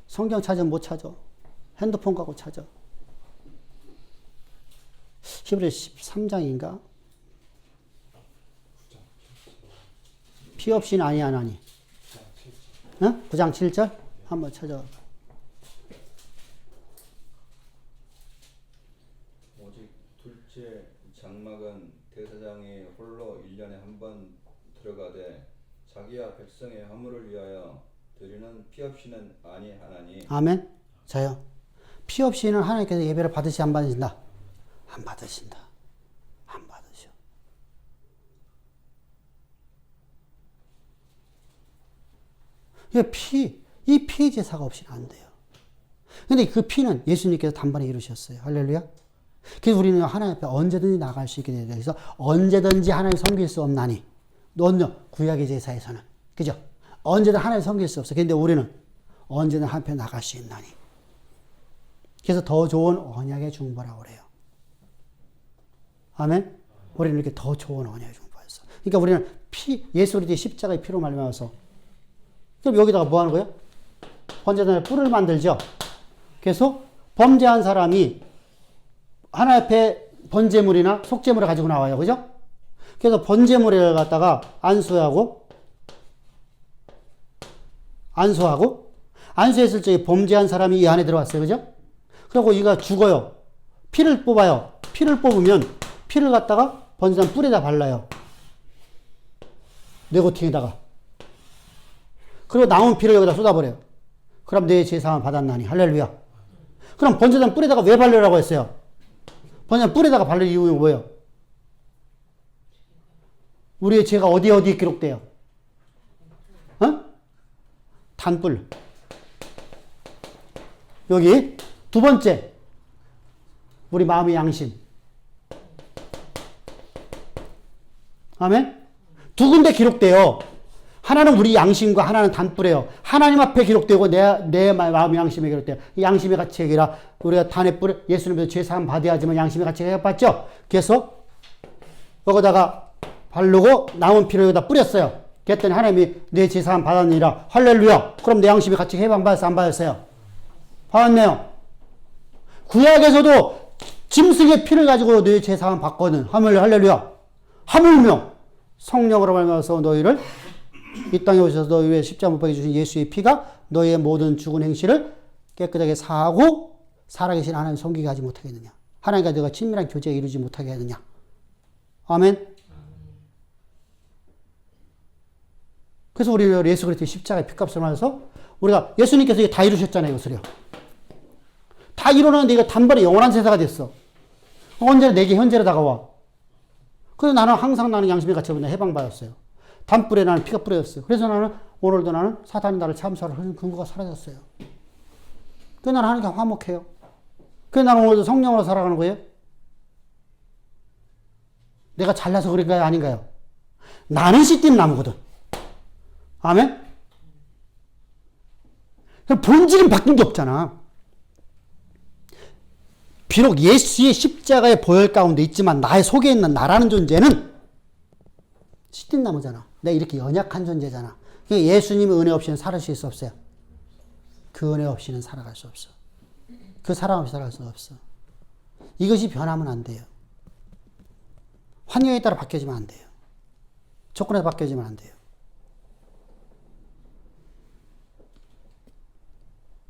성경 찾으면 못 찾아. 핸드폰 갖고 찾아. 히브리서 13장인가? 피 없이는 아니하나니. 9장 7절? 한번 찾아봐. 오직 둘째 장막은 대사장이 홀로 1년에 한 번 들어가되 자기와 백성의 화물을 위하여 드리는 피 없이는 아니하나니. 아멘. 자요. 피 없이는 하나님께서 예배를 받으시 안 받으신다? 안 받으신다. 안 받으셔. 이 피 제사가 없이는 안 돼요. 근데 그 피는 예수님께서 단번에 이루셨어요. 할렐루야. 그래서 우리는 하나님 앞에 언제든지 나갈 수 있게 돼요. 그래서 언제든지 하나님 섬길 수 없나니. 너는요, 구약의 제사에서는. 그죠? 언제든 하나님 섬길 수 없어. 근데 우리는 언제든 하나님 앞에 나갈 수 있나니. 그래서 더 좋은 언약의 중보라고 그래요. 아멘? 우리는 이렇게 더 좋은 언약의 중보였어. 그러니까 우리는 예수 그리스도의 십자가의 피로 말미암아서. 그럼 여기다가 뭐 하는 거예요? 번제단에 뿔을 만들죠. 그래서 범죄한 사람이 하나님 앞에 번제물이나 속제물을 가지고 나와요. 그죠? 그래서 번제물을 갖다가 안수했을 적에 범죄한 사람이 이 안에 들어왔어요. 그죠? 그리고 이가 죽어요. 피를 뽑아요. 피를 뽑으면 피를 갖다가 번제단 뿔에다 발라요. 뇌고팅에다가. 그리고 남은 피를 여기다 쏟아버려요. 그럼 내 제사함을 받았나니. 할렐루야. 그럼 번제단 뿔에다가 왜 바르라고 했어요? 번제단 뿔에다가 바를 이유는 뭐예요? 우리의 죄가 어디에 기록돼요? 어? 단뿔. 여기 두 번째. 우리 마음의 양심. 아멘? 두 군데 기록돼요. 하나는 우리 양심과 하나는 단뿔이에요. 하나님 앞에 기록되고 내 마음의 양심에 기록돼요. 이 양심의 가치 얘기라 우리가 단의 뿔 예수님께서 죄사함 받아야지만 양심의 가치가 해봤죠. 그래서 여기다가 바르고 남은 피를 여기다 뿌렸어요. 그랬더니 하나님이 내 죄사함 받았느니라. 할렐루야. 그럼 내 양심의 가치가 해방 받았어 안 받았어요? 받았네요. 구약에서도 짐승의 피를 가지고 내 죄사함 받거든. 할렐루야. 하물며 성령으로 말미암아서 너희를 이 땅에 오셔서 너희 위해 십자가 못 박혀 주신 예수의 피가 너희의 모든 죽은 행실을 깨끗하게 사하고 살아계신 하나님 섬기게 하지 못하겠느냐. 하나님과 너희가 친밀한 교제에 이루지 못하게 하느냐. 아멘. 그래서 우리는 예수 그리스도의 십자가의 피값을 받아서 우리가 예수님께서 이게 다 이루셨잖아요. 이것을요. 다 이루는데 이거 단번에 영원한 제사가 됐어. 언제나 내게 현재로 다가와. 그래서 나는 항상 나는 양심의 가치로 해방받았어요. 단뿔에 나는 피가 뿌려졌어요. 그래서 나는 오늘도 나는 사탄이 나를 참수하는 하는 근거가 사라졌어요. 그래서 나는 하나님께 화목해요. 그래서 나는 오늘도 성령으로 살아가는 거예요. 내가 잘나서 그런가요? 아닌가요? 나는 씨띠는 나무거든. 아멘? 본질은 바뀐 게 없잖아. 비록 예수의 십자가의 보혈 가운데 있지만 나의 속에 있는 나라는 존재는 씨띠는 나무잖아. 내가 이렇게 연약한 존재잖아. 예수님의 은혜 없이는 살아실 수 없어요. 그 은혜 없이는 살아갈 수 없어. 그 사랑 없이 살아갈 수 없어. 이것이 변하면 안 돼요. 환경에 따라 바뀌어지면 안 돼요. 조건에 바뀌어지면 안 돼요.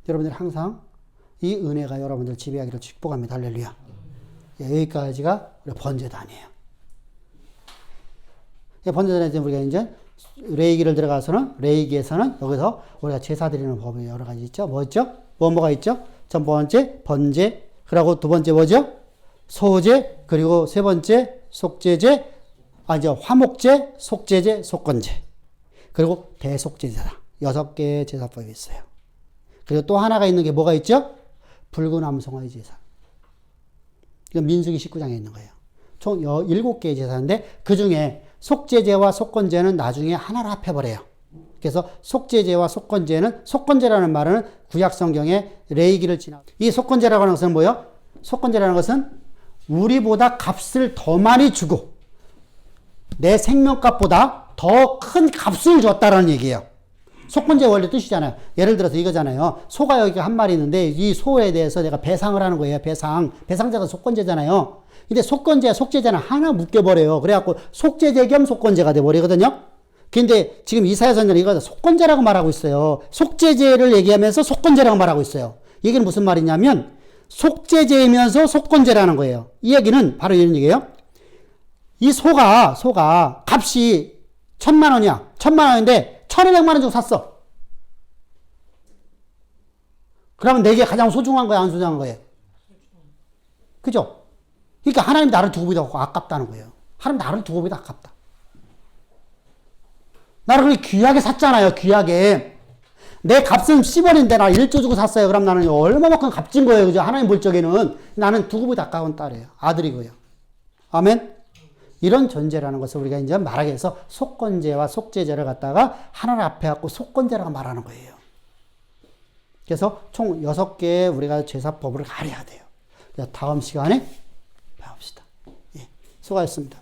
여러분들 항상 이 은혜가 여러분들 지배하기를 축복합니다. 할렐루야. 여기까지가 우리 번제단이에요. 번제단에서 우리가 이제 레이기를 들어가서는 레이기에서는 여기서 우리가 제사 드리는 법이 여러 가지 있죠. 뭐 있죠? 뭐가 있죠? 첫 번째 번제, 그리고 두 번째 뭐죠? 소제, 그리고 세 번째 속제제, 이제 화목제, 속제제, 속건제, 그리고 대속제제다. 6개의 제사법이 있어요. 그리고 또 하나가 있는 게 뭐가 있죠? 붉은 암송아지 제사. 이건 민수기 19장에 있는 거예요. 총 7개의 제사인데 그 중에 속제제와 속건제는 나중에 하나로 합해버려요. 그래서 속제제와 속건제는, 속건제라는 말은 구약 성경에 레이기를 지나, 이 속건제라고 하는 것은 뭐예요? 속건제라는 것은 우리보다 값을 더 많이 주고 내 생명값보다 더 큰 값을 줬다라는 얘기예요. 속건제 원래 뜻이잖아요. 예를 들어서 이거잖아요. 소가 여기 한 마리 있는데 이 소에 대해서 내가 배상을 하는 거예요. 배상자가 속건제잖아요. 근데 속건제와 속제제는 하나 묶여버려요. 그래갖고 속제제 겸 속건제가 돼버리거든요. 근데 지금 이사야 선지자는 이거 속건제라고 말하고 있어요. 속제제를 얘기하면서 속건제라고 말하고 있어요. 이게 무슨 말이냐면 속제제이면서 속건제라는 거예요. 이 얘기는 바로 이런 얘기예요. 이 소가 값이 1,000,000원이야. 1,000,000원인데 1,200,000원 주고 샀어. 그러면 내게 가장 소중한 거야, 안 소중한 거예요? 그죠? 그러니까 하나님 나를 두고 보다 아깝다는 거예요. 하나님 나를 두고 보다 아깝다. 나를 그렇게 귀하게 샀잖아요, 귀하게. 내 값은 10원인데 나 1조 주고 샀어요. 그럼 나는 얼마만큼 값진 거예요, 그죠? 하나님 볼 적에는. 나는 두고 보다 아까운 딸이에요. 아들이고요. 아멘? 이런 존재라는 것을 우리가 이제 말하기 위해서 속건제와 속제제를 갖다가 하나를 앞에 갖고 속건제라고 말하는 거예요. 그래서 총 6개의 우리가 제사법을 알아야 돼요. 다음 시간에 배웁시다. 예, 수고하셨습니다.